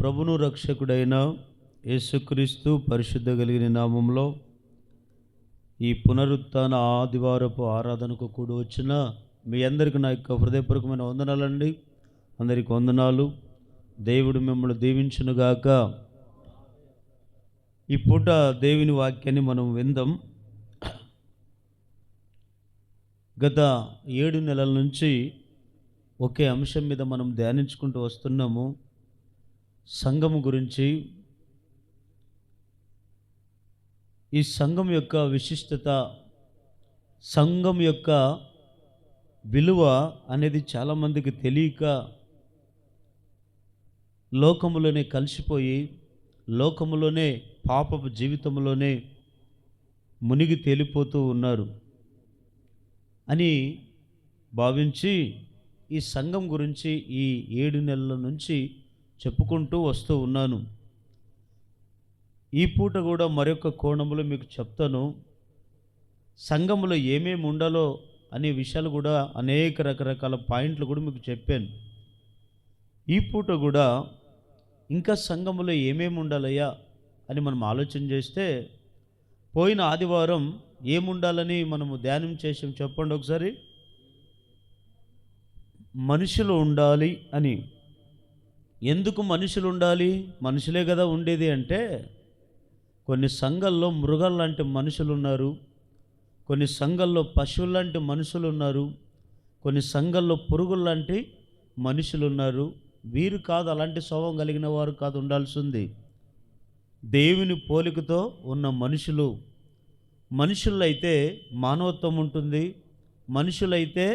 ప్రభును రక్షకుడైన యేసుక్రీస్తు పరిశుద్ధ కలిగిన నామంలో ఈ పునరుత్థాన ఆదివారపు ఆరాధనకు కూడి వచ్చిన మీ అందరికీ నా యొక్క హృదయపూర్వకమైన వందనాలండి. అందరికీ వందనాలు. దేవుడు మిమ్మల్ని దీవించునుగాక. ఈ పూట దేవుని వాక్యాన్ని మనం విందాం. గత 7 నెలల నుంచి ఒకే అంశం మీద మనం ధ్యానించుకుంటూ వస్తున్నాము. సంఘము గురించి, ఈ సంఘం యొక్క విశిష్టత, సంఘం యొక్క విలువ అనేది చాలామందికి తెలియక లోకములోనే కలిసిపోయి లోకములోనే పాపపు జీవితంలోనే మునిగి తేలిపోతూ ఉన్నారు అని భావించి ఈ సంఘం గురించి ఈ 7 నెలల నుంచి చెప్పుకుంటూ వస్తూ ఉన్నాను. ఈ పూట కూడా మరొక కోణంలో మీకు చెప్తాను. సంఘంలో ఏమేమి ఉండాలో అనే విషయాలు కూడా అనేక రకరకాల పాయింట్లు కూడా మీకు చెప్పాను. ఈ పూట కూడా ఇంకా సంఘంలో ఏమేమి ఉండాలయ్యా అని మనం ఆలోచన చేస్తే, పోయిన ఆదివారం ఏముండాలని మనము ధ్యానం చేసాం చెప్పండి ఒకసారి. మనుషులు ఉండాలి అని. ఎందుకు మనుషులు ఉండాలి? మనుషులే కదా ఉండేది అంటే, కొన్ని సంఘాల్లో మృగాలు లాంటి మనుషులు ఉన్నారు, కొన్ని సంఘాల్లో పశువుల లాంటి మనుషులు ఉన్నారు, కొన్ని సంఘాల్లో పురుగుల లాంటి మనుషులు ఉన్నారు. వీరు కాదు, అలాంటి స్వభావం కలిగిన వారు కాదు ఉండాల్సింది. దేవుని పోలికతో ఉన్న మనుషులు. మనుషులైతే మానవత్వం ఉంటుంది, మనుషులైతే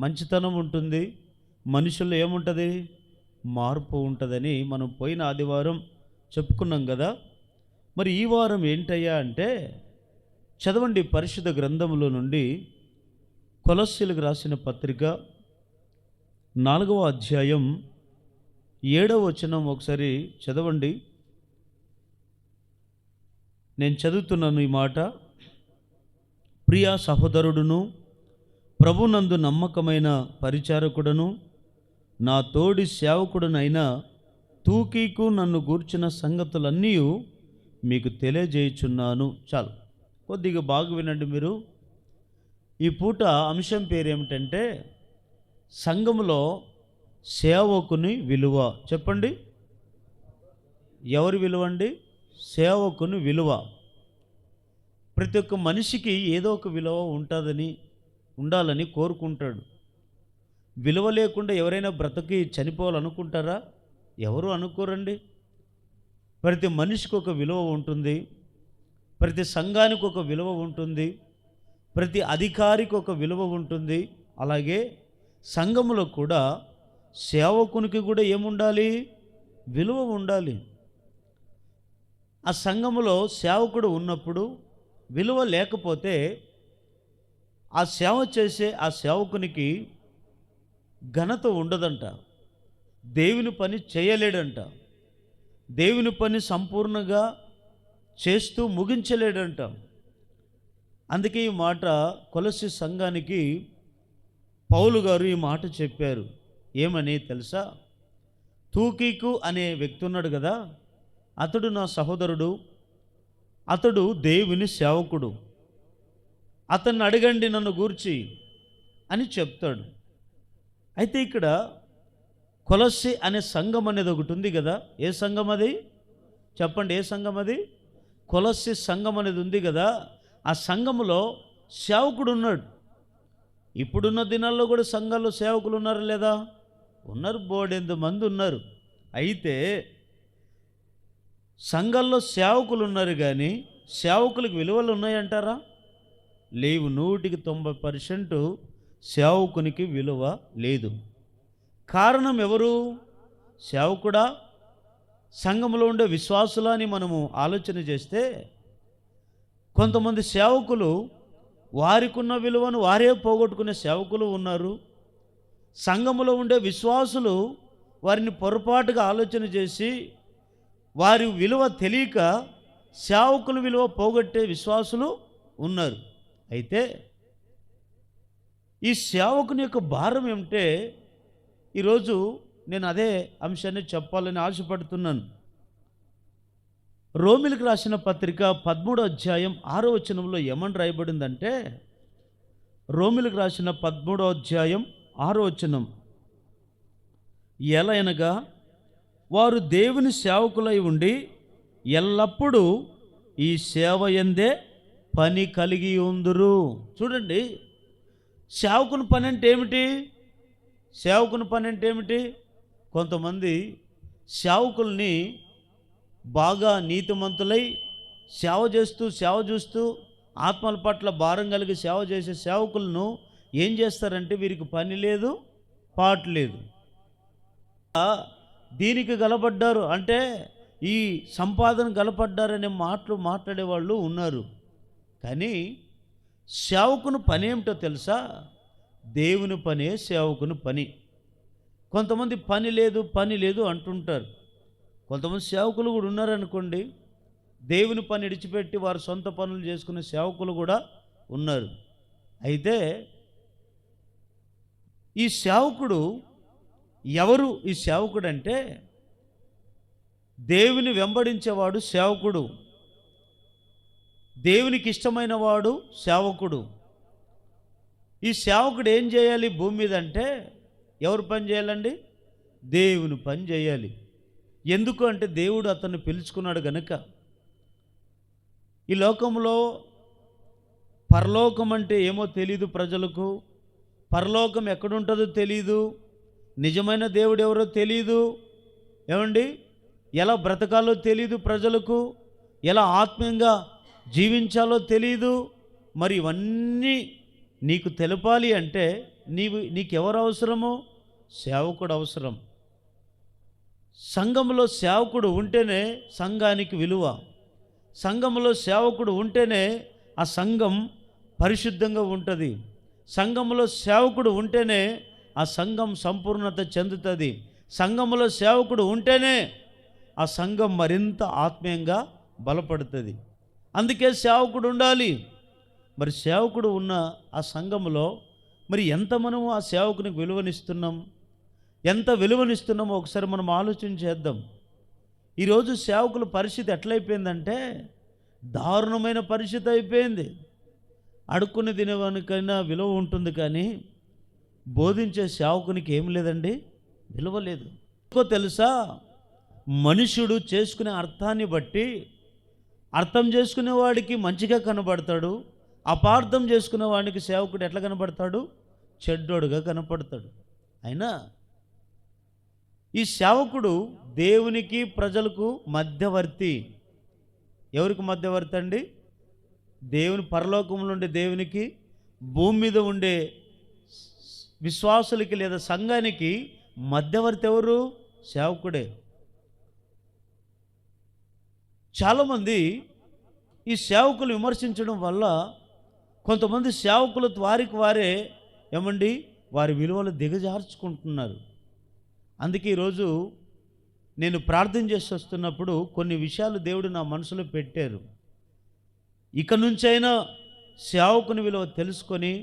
మంచితనం ఉంటుంది, మనుషుల్లో ఏముంటుంది? మార్పు ఉంటుందని మనం పోయిన ఆదివారం చెప్పుకున్నాం కదా. మరి ఈ వారం ఏంటయ్యా అంటే, చదవండి పరిశుద్ధ గ్రంథములో నుండి కొలస్సీలకు రాసిన పత్రిక 4వ అధ్యాయం 7వ వచనం ఒకసారి చదవండి. నేను చదువుతున్నాను ఈ మాట. ప్రియా సహోదరుడును ప్రభునందు నమ్మకమైన పరిచారకుడను నా తోడి సేవకుడునైన తూకీకు నన్ను గూర్చిన సంగతులన్నీ మీకు తెలియజేయుచున్నాను. చాలు, కొద్దిగా బాగా వినండి మీరు. ఈ పూట అంశం పేరు ఏమిటంటే, సంఘములో సేవకుని విలువ. చెప్పండి, ఎవరి విలువ అండి? సేవకుని విలువ. ప్రతి ఒక్క మనిషికి ఏదో ఒక విలువ ఉండాలని కోరుకుంటాడు. విలువ లేకుండా ఎవరైనా బ్రతికి చనిపోవాలనుకుంటారా? ఎవరు అనుకోరండి. ప్రతి మనిషికి ఒక విలువ ఉంటుంది, ప్రతి సంఘానికి ఒక విలువ ఉంటుంది, ప్రతి అధికారికి ఒక విలువ ఉంటుంది. అలాగే సంఘములో కూడా సేవకునికి కూడా ఏముండాలి? విలువ ఉండాలి. ఆ సంఘములో సేవకుడు ఉన్నప్పుడు విలువ లేకపోతే ఆ సేవ చేసే ఆ సేవకునికి ఘనత ఉండదంట. దేవుని పని చేయలేడంట. దేవుని పని సంపూర్ణంగా చేస్తూ ముగించలేడంట. అందుకే ఈ మాట కొలస్సీ సంఘానికి పౌలు గారు ఈ మాట చెప్పారు. ఏమని తెలుసా? తూకీకు అనే వ్యక్తి ఉన్నాడు కదా, అతడు నా సహోదరుడు, అతడు దేవుని సేవకుడు, అతన్ని అడగండి నన్ను గూర్చి అని చెప్తాడు. అయితే ఇక్కడ కొలస్సీ అనే సంఘం అనేది ఒకటి ఉంది కదా. ఏ సంఘం అది? చెప్పండి, ఏ సంఘం అది? కొలస్సీ సంఘం అనేది ఉంది కదా. ఆ సంఘములో సేవకుడు ఉన్నాడు. ఇప్పుడున్న దినాల్లో కూడా సంఘాల్లో సేవకులు ఉన్నారు లేదా? ఉన్నారు, బోడెంత మంది ఉన్నారు. అయితే సంఘాల్లో సేవకులు ఉన్నారు, కానీ సేవకులకు విలువలు ఉన్నాయంటారా? లేవు. 100% సేవకునికి విలువ లేదు. కారణం ఎవరు? సేవకుడా, సంఘంలో ఉండే విశ్వాసులా అని మనము ఆలోచన చేస్తే, కొంతమంది సేవకులు వారికి ఉన్న విలువను వారే పోగొట్టుకునే సేవకులు ఉన్నారు. సంఘములో ఉండే విశ్వాసులు వారిని పొరపాటుగా ఆలోచన చేసి వారి విలువ తెలియక సేవకుల విలువ పోగొట్టే విశ్వాసులు ఉన్నారు. అయితే ఈ సేవకుని యొక్క భారం ఏమిటే, ఈరోజు నేను అదే అంశాన్ని చెప్పాలని ఆశపడుతున్నాను. రోమిలకు రాసిన పత్రిక 13వ అధ్యాయం 6వ వచనంలో ఏమని రాయబడిందంటే, రోమిలకు రాసిన 13వ అధ్యాయం 6వ వచనం, ఎలయనగా వారు దేవుని సేవకులై ఉండి ఎల్లప్పుడూ ఈ సేవ యందే పని కలిగి ఉందురు. చూడండి, సేవకుని పని అంటే ఏమిటి? సేవకుని పని అంటే ఏమిటి? కొంతమంది సేవకుల్ని బాగా నీతిమంతులై సేవ చేస్తూ ఆత్మల పట్ల భారం కలిగి సేవ చేసే సేవకులను ఏం చేస్తారంటే, వీరికి పని లేదు, పాటు లేదు. దీనికి గలపడ్డారు అంటే ఈ సంపాదన గలపడ్డారనే మాటలు మాట్లాడేవాళ్ళు ఉన్నారు. కానీ సేవకుని పని ఏమిటో తెలుసా? దేవుని పనే సేవకుని పని. కొంతమంది పని లేదు అంటుంటారు. కొంతమంది సేవకులు కూడా ఉన్నారనుకోండి, దేవుని పని విడిచిపెట్టి వారు సొంత పనులు చేసుకునే సేవకులు కూడా ఉన్నారు. అయితే ఈ సేవకుడు ఎవరు? ఈ సేవకుడు అంటే దేవుని వెంబడించేవాడు సేవకుడు, దేవునికి ఇష్టమైన వాడు సేవకుడు. ఈ సేవకుడు ఏం చేయాలి భూమి మీద అంటే, ఎవరు పని చేయాలండి? దేవుని పని చేయాలి. ఎందుకు అంటే దేవుడు అతన్ని పిలుచుకున్నాడు గనుక. ఈ లోకంలో పరలోకం అంటే ఏమో తెలీదు ప్రజలకు, పరలోకం ఎక్కడుంటుందో తెలీదు, నిజమైన దేవుడు ఎవరో తెలీదు, ఏమండి, ఎలా బ్రతకాలో తెలీదు ప్రజలకు, ఎలా ఆత్మీయంగా జీవించాలో తెలీదు. మరి ఇవన్నీ నీకు తెలపాలి అంటే నీకెవరు అవసరమో? సేవకుడు అవసరం. సంఘంలో సేవకుడు ఉంటేనే సంఘానికి విలువ. సంఘంలో సేవకుడు ఉంటేనే ఆ సంఘం పరిశుద్ధంగా ఉంటుంది. సంఘంలో సేవకుడు ఉంటేనే ఆ సంఘం సంపూర్ణత చెందుతుంది. సంఘంలో సేవకుడు ఉంటేనే ఆ సంఘం మరింత ఆత్మీయంగా బలపడుతుంది. అందుకే సేవకుడు ఉండాలి. మరి సేవకుడు ఉన్న ఆ సంఘంలో మరి ఎంత మనము ఆ సేవకునికి విలువనిస్తున్నాం, ఎంత విలువనిస్తున్నామో ఒకసారి మనం ఆలోచన చేద్దాం. ఈరోజు సేవకుల పరిస్థితి ఎట్లయిపోయిందంటే దారుణమైన పరిస్థితి అయిపోయింది. అడుక్కుని తినేవానికైనా విలువ ఉంటుంది, కానీ బోధించే సేవకునికి ఏం లేదండి, విలువ లేదు. ఎందుకో తెలుసా? మనుషుడు చేసుకునే అర్థాన్ని బట్టి అర్థం చేసుకునేవాడికి మంచిగా కనబడతాడు, అపార్థం చేసుకునేవాడికి సేవకుడు ఎట్లా కనబడతాడు? చెడ్డోడుగా కనపడతాడు. అయినా ఈ సేవకుడు దేవునికి ప్రజలకు మధ్యవర్తి. ఎవరికి మధ్యవర్తి అండి? దేవుని పరలోకంలో ఉండే దేవునికి, భూమి మీద ఉండే విశ్వాసులకి లేదా సంఘానికి మధ్యవర్తి ఎవరు? సేవకుడే. చాలామంది ఈ సేవకులు విమర్శించడం వల్ల కొంతమంది సేవకులు వారికి వారే ఏమండి వారి విలువలు దిగజార్చుకుంటున్నారు. అందుకే ఈరోజు నేను ప్రార్థన చేసి వస్తున్నప్పుడు కొన్ని విషయాలు దేవుడు నా మనసులో పెట్టారు. ఇక నుంచైనా సేవకుని విలువ తెలుసుకొని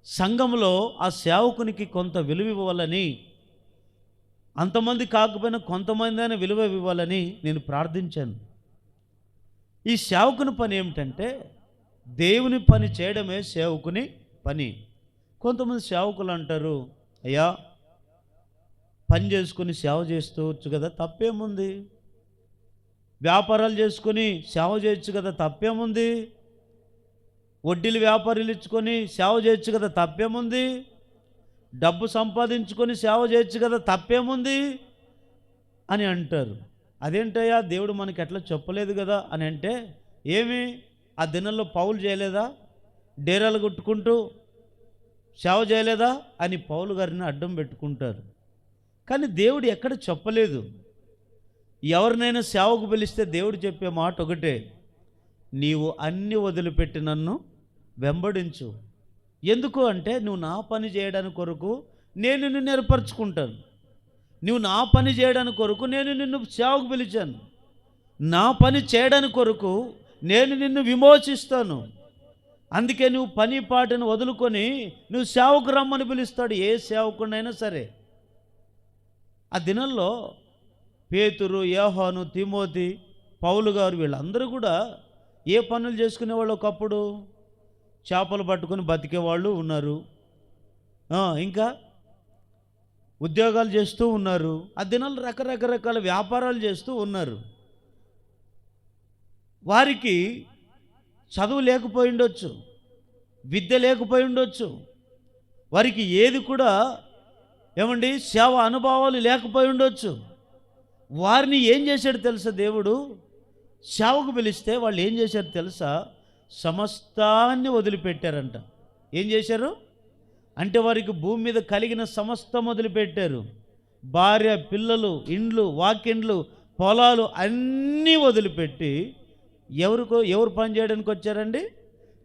సంఘంలో ఆ సేవకునికి కొంత విలువ ఇవ్వాలని, అంతమంది కాకపోయినా కొంతమంది అయినా విలువ ఇవ్వాలని నేను ప్రార్థించాను. ఈ సేవకుని పని ఏమిటంటే దేవుని పని చేయడమే సేవకుని పని. కొంతమంది సేవకులు అంటారు, అయ్యా పని చేసుకుని సేవ చేసుకోవచ్చు కదా, తప్పేముంది? వ్యాపారాలు చేసుకొని సేవ చేయొచ్చు కదా, తప్పేముంది? వడ్డీలు వ్యాపారాలు ఇచ్చుకొని సేవ చేయొచ్చు కదా, తప్పేముంది? డబ్బు సంపాదించుకొని సేవ చేయొచ్చు కదా, తప్పేముంది అని అంటారు. అదేంటయ్యా దేవుడు మనకి ఎట్లా చెప్పలేదు కదా అని అంటే, ఏమి ఆ దినంలో పౌలు చేయలేదా? డేరాలు కొట్టుకుంటూ సేవ చేయలేదా అని పౌలు గారిని అడ్డం పెట్టుకుంటారు. కానీ దేవుడు ఎక్కడ చెప్పలేదు. ఎవరినైనా సేవకు పిలిస్తే దేవుడు చెప్పే మాట ఒకటే, నీవు అన్ని వదిలిపెట్టి నన్ను వెంబడించు. ఎందుకు అంటే, నువ్వు నా పని చేయడానికి కొరకు నేను నిన్ను ఏర్పరచుకుంటాను. నువ్వు నా పని చేయడానికి కొరకు నేను నిన్ను సేవకు పిలిచాను. నా పని చేయడానికి కొరకు నేను నిన్ను విమోచిస్తాను. అందుకే నువ్వు పని పాటను వదులుకొని నువ్వు సేవకు రమ్మని పిలుస్తాడు. ఏ సేవకునైనా సరే ఆ దినంలో పేతురు, యోహాను, తిమోతి, పౌలు గారు వీళ్ళందరూ కూడా ఏ పనులు చేసుకునేవాళ్ళు? ఒకప్పుడు చేపలు పట్టుకొని బతికేవాళ్ళు ఉన్నారు. ఇంకా ఉద్యోగాలు చేస్తూ ఉన్నారు. ఆ దినాలు రకరకాల వ్యాపారాలు చేస్తూ ఉన్నారు. వారికి చదువు లేకపోయి ఉండొచ్చు, విద్య లేకపోయి ఉండొచ్చు, వారికి ఏది కూడా సేవ అనుభవాలు లేకపోయి ఉండొచ్చు. వారిని ఏం చేశాడు తెలుసా దేవుడు? సేవకు పిలిస్తే వాళ్ళు ఏం చేశారు తెలుసా? సమస్తాన్ని వదిలిపెట్టారంట. ఏం చేశారు అంటే వారికి భూమి మీద కలిగిన సమస్తం వదిలిపెట్టారు. భార్య, పిల్లలు, ఇండ్లు, వాకిండ్లు, పొలాలు అన్నీ వదిలిపెట్టి ఎవరు పని చేయడానికి వచ్చారండి?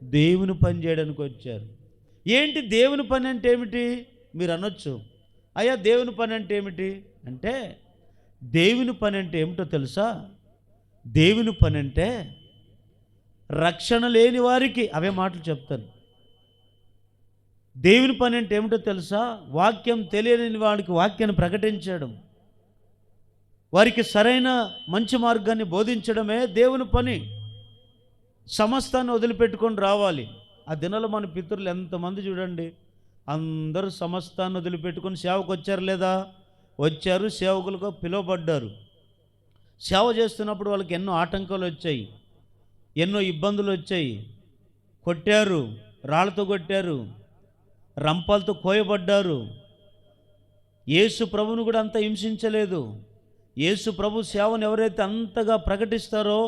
దేవుని పని చేయడానికి వచ్చారు. ఏంటి దేవుని పని అంటే ఏమిటి? మీరు అనొచ్చు, అయ్యా దేవుని పని అంటే ఏమిటి అంటే, దేవుని పని అంటే ఏమిటో తెలుసా? దేవుని పని అంటే రక్షణ లేని వారికి, అవే మాటలు చెప్తాను. దేవుని పని అంటే ఏమిటో తెలుసా? వాక్యం తెలియని వాడికి వాక్యాన్ని ప్రకటించడం, వారికి సరైన మంచి మార్గాన్ని బోధించడమే దేవుని పని. సమస్తాన్ని వదిలిపెట్టుకొని రావాలి. ఆ దినాల్లో మన పితరులు ఎంతమంది చూడండి, అందరూ సమస్తాన్ని వదిలిపెట్టుకొని సేవకు వచ్చారు లేదా? వచ్చారు, సేవకులుగా పిలువబడ్డారు. సేవ చేస్తున్నప్పుడు వాళ్ళకి ఎన్నో ఆటంకాలు వచ్చాయి, ఎన్నో ఇబ్బందులు వచ్చాయి. కొట్టారు, రాళ్ళతో కొట్టారు, రంపాలతో కోయబడ్డారు. యేసు ప్రభువును కూడా అంత హింసించలేదు. యేసు ప్రభు సేవను ఎవరైతే అంతగా ప్రకటిస్తారో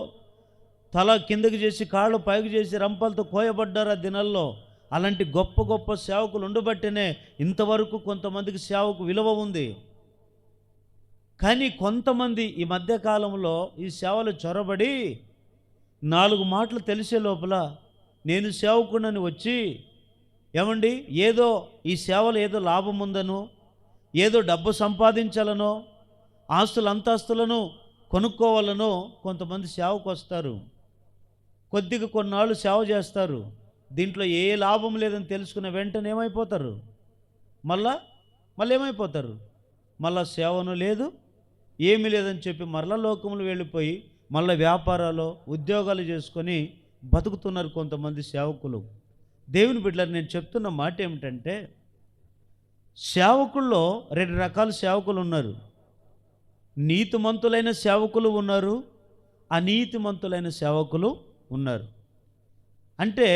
తల కిందకి చేసి కాళ్ళు పైకి చేసి రంపాలతో కోయబడ్డారు ఆ దినాల్లో. అలాంటి గొప్ప గొప్ప సేవకులు ఉండబట్టినే ఇంతవరకు కొంతమందికి సేవకు విలువ ఉంది. కానీ కొంతమంది ఈ మధ్యకాలంలో ఈ సేవలు చొరబడి 4 మాటలు తెలిసే లోపల నేను సేవకుడని వచ్చి ఏదో ఈ సేవలు ఏదో లాభం ఉందనో, ఏదో డబ్బు సంపాదించాలనో, అంతస్తులను కొనుక్కోవాలనో కొంతమంది సేవకు వస్తారు. కొద్దిగా కొన్నాళ్ళు సేవ చేస్తారు. దీంట్లో ఏ లాభం లేదని తెలుసుకున్న వెంటనే ఏమైపోతారు? మళ్ళీ ఏమైపోతారు? మళ్ళా సేవను లేదు, ఏమీ లేదని చెప్పి మరలా లోకములు వెళ్ళిపోయి మళ్ళీ వ్యాపారాలు, ఉద్యోగాలు చేసుకొని బతుకుతున్నారు కొంతమంది సేవకులు. దేవుని బిడ్డలారా, నేను చెప్తున్న మాట ఏమిటంటే, సేవకుల్లో 2 రకాల సేవకులు ఉన్నారు. నీతిమంతులైన సేవకులు ఉన్నారు, అనీతిమంతులైన సేవకులు ఉన్నారు. అంటే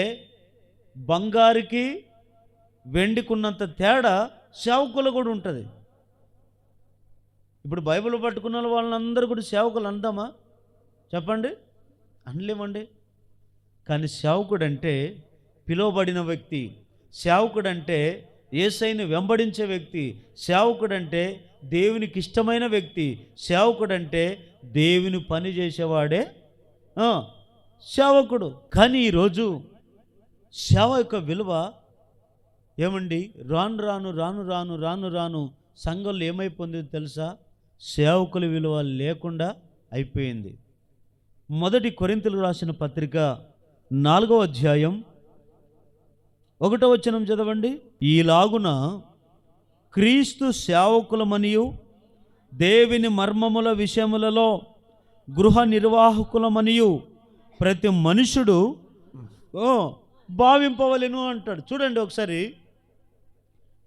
బంగారుకి వెండికున్నంత తేడా సేవకులు కూడా ఉంటుంది. ఇప్పుడు బైబిల్ పట్టుకున్న వాళ్ళందరూ కూడా సేవకులు అందామా? చెప్పండి, అనలేమండి. కానీ సేవకుడు అంటే పిలువబడిన వ్యక్తి, సేవకుడు అంటే యేసయ్యను వెంబడించే వ్యక్తి, సేవకుడు అంటే దేవునికి ఇష్టమైన వ్యక్తి, సేవకుడు అంటే దేవుని పని చేసేవాడే సేవకుడు. కానీ ఈరోజు సేవ యొక్క విలువ రాను సంఘంలో ఏమైపోయింది తెలుసా? సేవకుల విలువ లేకుండా అయిపోయింది. 1 కొరింథీయులకు రాసిన పత్రిక 4వ అధ్యాయం 1వ వచనం చదవండి. ఈలాగున క్రీస్తు సేవకులమనియు దేవుని మర్మముల విషయములలో గృహ నిర్వాహకులమనియు ప్రతి మనుషుడు భావింపవలెను అంటాడు. చూడండి ఒకసారి,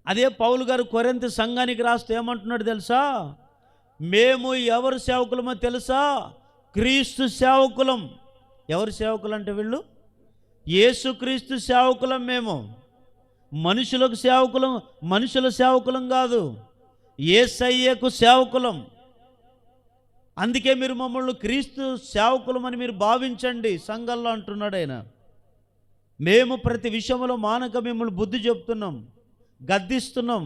అదే పౌలు గారు కొరింథీ సంఘానికి రాస్తే ఏమంటున్నాడు తెలుసా? మేము ఎవరు సేవకులమో తెలుసా? క్రీస్తు సేవకులం. ఎవరు సేవకులు అంటే వీళ్ళు యేసుక్రీస్తు సేవకులం. మేము మనుషులకు సేవకులం, మనుషుల సేవకులం కాదు, యేసయ్యకు సేవకులం. అందుకే మీరు మమ్మల్ని క్రీస్తు సేవకులమని మీరు భావించండి సంఘంలో అంటున్నాడు ఆయన. మేము ప్రతి విషయంలో మానక మిమ్మల్ని బుద్ధి చెప్తున్నాం, గద్దిస్తున్నాం,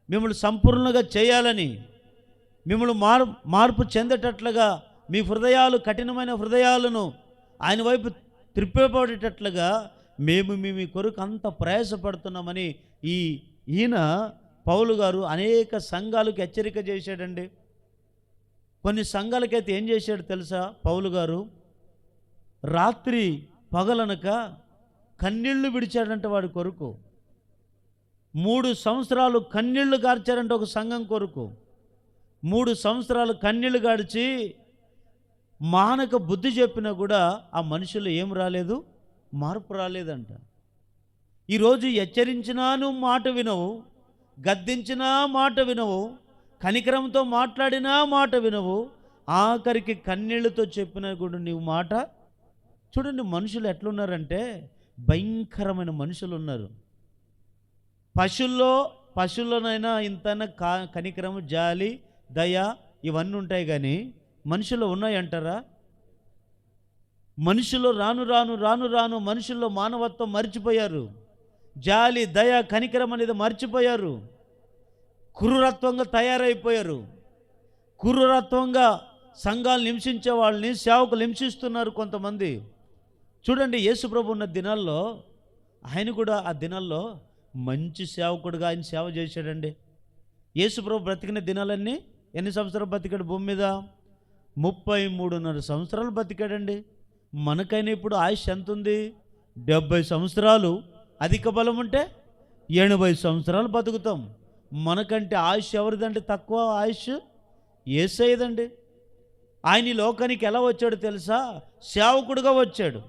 మిమ్మల్ని సంపూర్ణంగా చేయాలని, మిమ్మల్ని మార్పు చెందేటట్లుగా మీ హృదయాలు, కఠినమైన హృదయాలను ఆయన వైపు త్రిప్పబడేటట్లుగా మేము మీ కొరకు అంత ప్రయాసపడుతున్నామని ఈయన పౌలు గారు అనేక సంఘాలకు హెచ్చరిక చేశాడండి. కొన్ని సంఘాలకైతే ఏం చేశాడు తెలుసా? పౌలు గారు రాత్రి పగలనక కన్నీళ్లు విడిచాడంట వాడి కొరకు. 3 సంవత్సరాలు కన్నీళ్లు గార్చారంట ఒక సంఘం కొరకు. 3 సంవత్సరాలు కన్నీళ్లు గాడిచి మానక బుద్ధి చెప్పినా కూడా ఆ మనుషులు ఏం రాలేదు, మార్పు రాలేదంట. ఈరోజు హెచ్చరించినా నువ్వు మాట వినవు, గద్దించినా మాట వినవు, కనికరంతో మాట్లాడినా మాట వినవు, ఆఖరికి కన్నీళ్లతో చెప్పినా కూడా నీవు మాట. చూడండి మనుషులు ఎట్లున్నారంటే భయంకరమైన మనుషులు ఉన్నారు. పశువుల్లోనైనా ఇంతైనా కనికరము, జాలి, దయ ఇవన్నీ ఉంటాయి, కానీ మనుషుల్లో ఉన్నాయంటారా? మనుషులు రాను రాను రాను రాను మనుషుల్లో మానవత్వం మర్చిపోయారు. జాలి, దయ, కనికరం అనేది మర్చిపోయారు. క్రూరత్వంగా తయారైపోయారు. క్రూరత్వంగా సంఘాలు హింసించే వాళ్ళని సేవకులు హింసిస్తున్నారు కొంతమంది. చూడండి యేసుప్రభు ఉన్న దినాల్లో ఆయన కూడా ఆ దినాల్లో మంచి సేవకుడుగా ఆయన సేవ చేశాడండి. యేసుప్రభు బ్రతికిన దినాలన్నీ ఎన్ని సంవత్సరాలు బతికాడు భూమి మీద? 33.5 సంవత్సరాలు బతికాడండి. మనకైనా ఇప్పుడు ఆయుష్ ఎంత ఉంది? 70 సంవత్సరాలు. అధిక బలం ఉంటే 80 సంవత్సరాలు బతుకుతాం. మనకంటే ఆయుష్ ఎవరిదండి తక్కువ? ఆయుష్ యేసయ్యదండి. ఆయన ఈ లోకానికి ఎలా వచ్చాడు తెలుసా? సేవకుడుగా వచ్చాడు.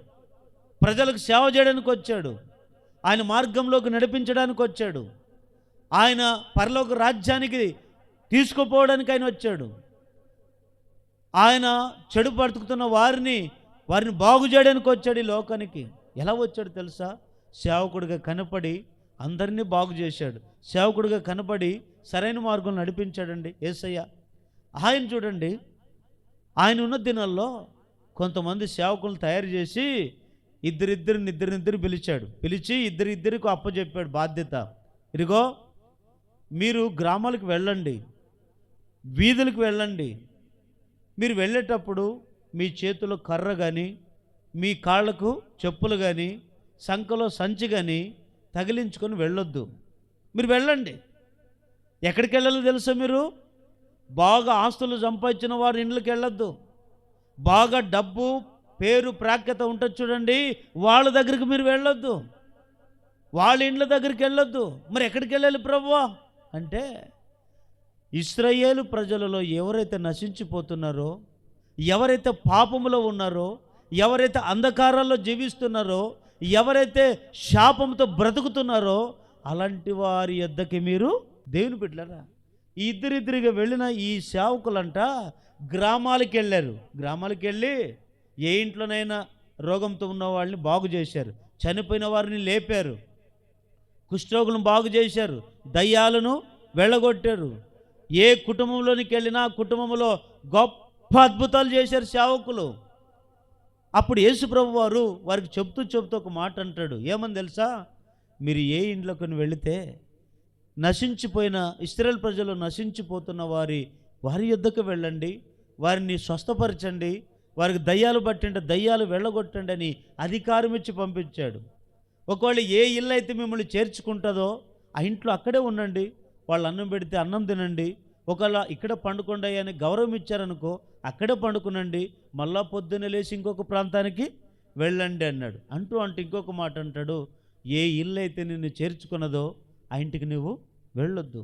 ప్రజలకు సేవ చేయడానికి వచ్చాడు. ఆయన మార్గంలోకి నడిపించడానికి వచ్చాడు. ఆయన పరలోక రాజ్యానికి తీసుకుపోవడానికి ఆయన వచ్చాడు. ఆయన చెడు బతుకుతున్న వారిని బాగు చేయడానికి వచ్చాడు ఈ లోకానికి. ఎలా వచ్చాడు తెలుసా? సేవకుడిగా కనపడి అందరినీ బాగు చేశాడు. సేవకుడిగా కనపడి సరైన మార్గం నడిపించాడండి యేసయ్య. ఆయన చూడండి, ఆయన ఉన్న దినాల్లో కొంతమంది సేవకులను తయారు చేసి ఇద్దరిద్దరిని పిలిచాడు. పిలిచి ఇద్దరికి అప్పచెప్పాడు బాధ్యత. ఇదిగో మీరు గ్రామాలకు వెళ్ళండి, వీధులకు వెళ్ళండి. మీరు వెళ్ళేటప్పుడు మీ చేతిలో కర్ర కానీ, మీ కాళ్ళకు చెప్పులు కానీ, సంకలో సంచి కానీ తగిలించుకొని వెళ్ళొద్దు. మీరు వెళ్ళండి. ఎక్కడికి వెళ్ళాలో తెలుసా? మీరు బాగా ఆస్తులు సంపాదించిన వారి ఇండ్లకి వెళ్ళొద్దు. బాగా డబ్బు, పేరు, ప్రాఖ్యత ఉంటుంది చూడండి, వాళ్ళ దగ్గరికి మీరు వెళ్ళొద్దు. వాళ్ళ ఇండ్ల దగ్గరికి వెళ్ళొద్దు. మరి ఎక్కడికి వెళ్ళాలి ప్రభువా అంటే, ఇశ్రాయేలు ప్రజలలో ఎవరైతే నశించిపోతున్నారో, ఎవరైతే పాపములో ఉన్నారో, ఎవరైతే అంధకారాల్లో జీవిస్తున్నారో, ఎవరైతే శాపంతో బ్రతుకుతున్నారో అలాంటి వారి యొద్దకి మీరు దేవుని బిడ్డలారా. ఇద్దరిద్దరిగా వెళ్ళిన ఈ సేవకులంట గ్రామాలకు వెళ్ళారు. గ్రామాలకు వెళ్ళి ఏ ఇంట్లోనైనా రోగంతో ఉన్న వాళ్ళని బాగు చేశారు, చనిపోయిన వారిని లేపారు, కుష్ఠరోగులను బాగు చేశారు, దయ్యాలను వెళ్ళగొట్టారు. ఏ కుటుంబంలోనికి వెళ్ళినా కుటుంబంలో గొప్ప అద్భుతాలు చేశారు సేవకులు. అప్పుడు యేసుప్రభు వారికి చెప్తూ ఒక మాట అంటాడు. ఏమని తెలుసా? మీరు ఏ ఇంట్లోకి వెళితే నశించిపోయిన ఇశ్రాయేలు ప్రజలు నశించిపోతున్న వారి యొద్దకు వెళ్ళండి, వారిని స్వస్థపరచండి, వారికి దయ్యాలు పట్టింటే దయ్యాలు వెళ్ళగొట్టండి అని అధికారం ఇచ్చి పంపించాడు. ఒకవేళ ఏ ఇల్లు అయితే మిమ్మల్ని చేర్చుకుంటుందో ఆ ఇంట్లో అక్కడే ఉండండి. వాళ్ళు అన్నం పెడితే అన్నం తినండి. ఒకవేళ ఇక్కడ పండుకోండి అని గౌరవం ఇచ్చారనుకో, అక్కడే పండుకునండి. మళ్ళా పొద్దున్నే లేచి ఇంకొక ప్రాంతానికి వెళ్ళండి అన్నాడు. అంటూ ఇంకొక మాట అంటాడు, ఏ ఇల్లు అయితే నిన్ను చేర్చుకున్నదో ఆ ఇంటికి నువ్వు వెళ్ళొద్దు.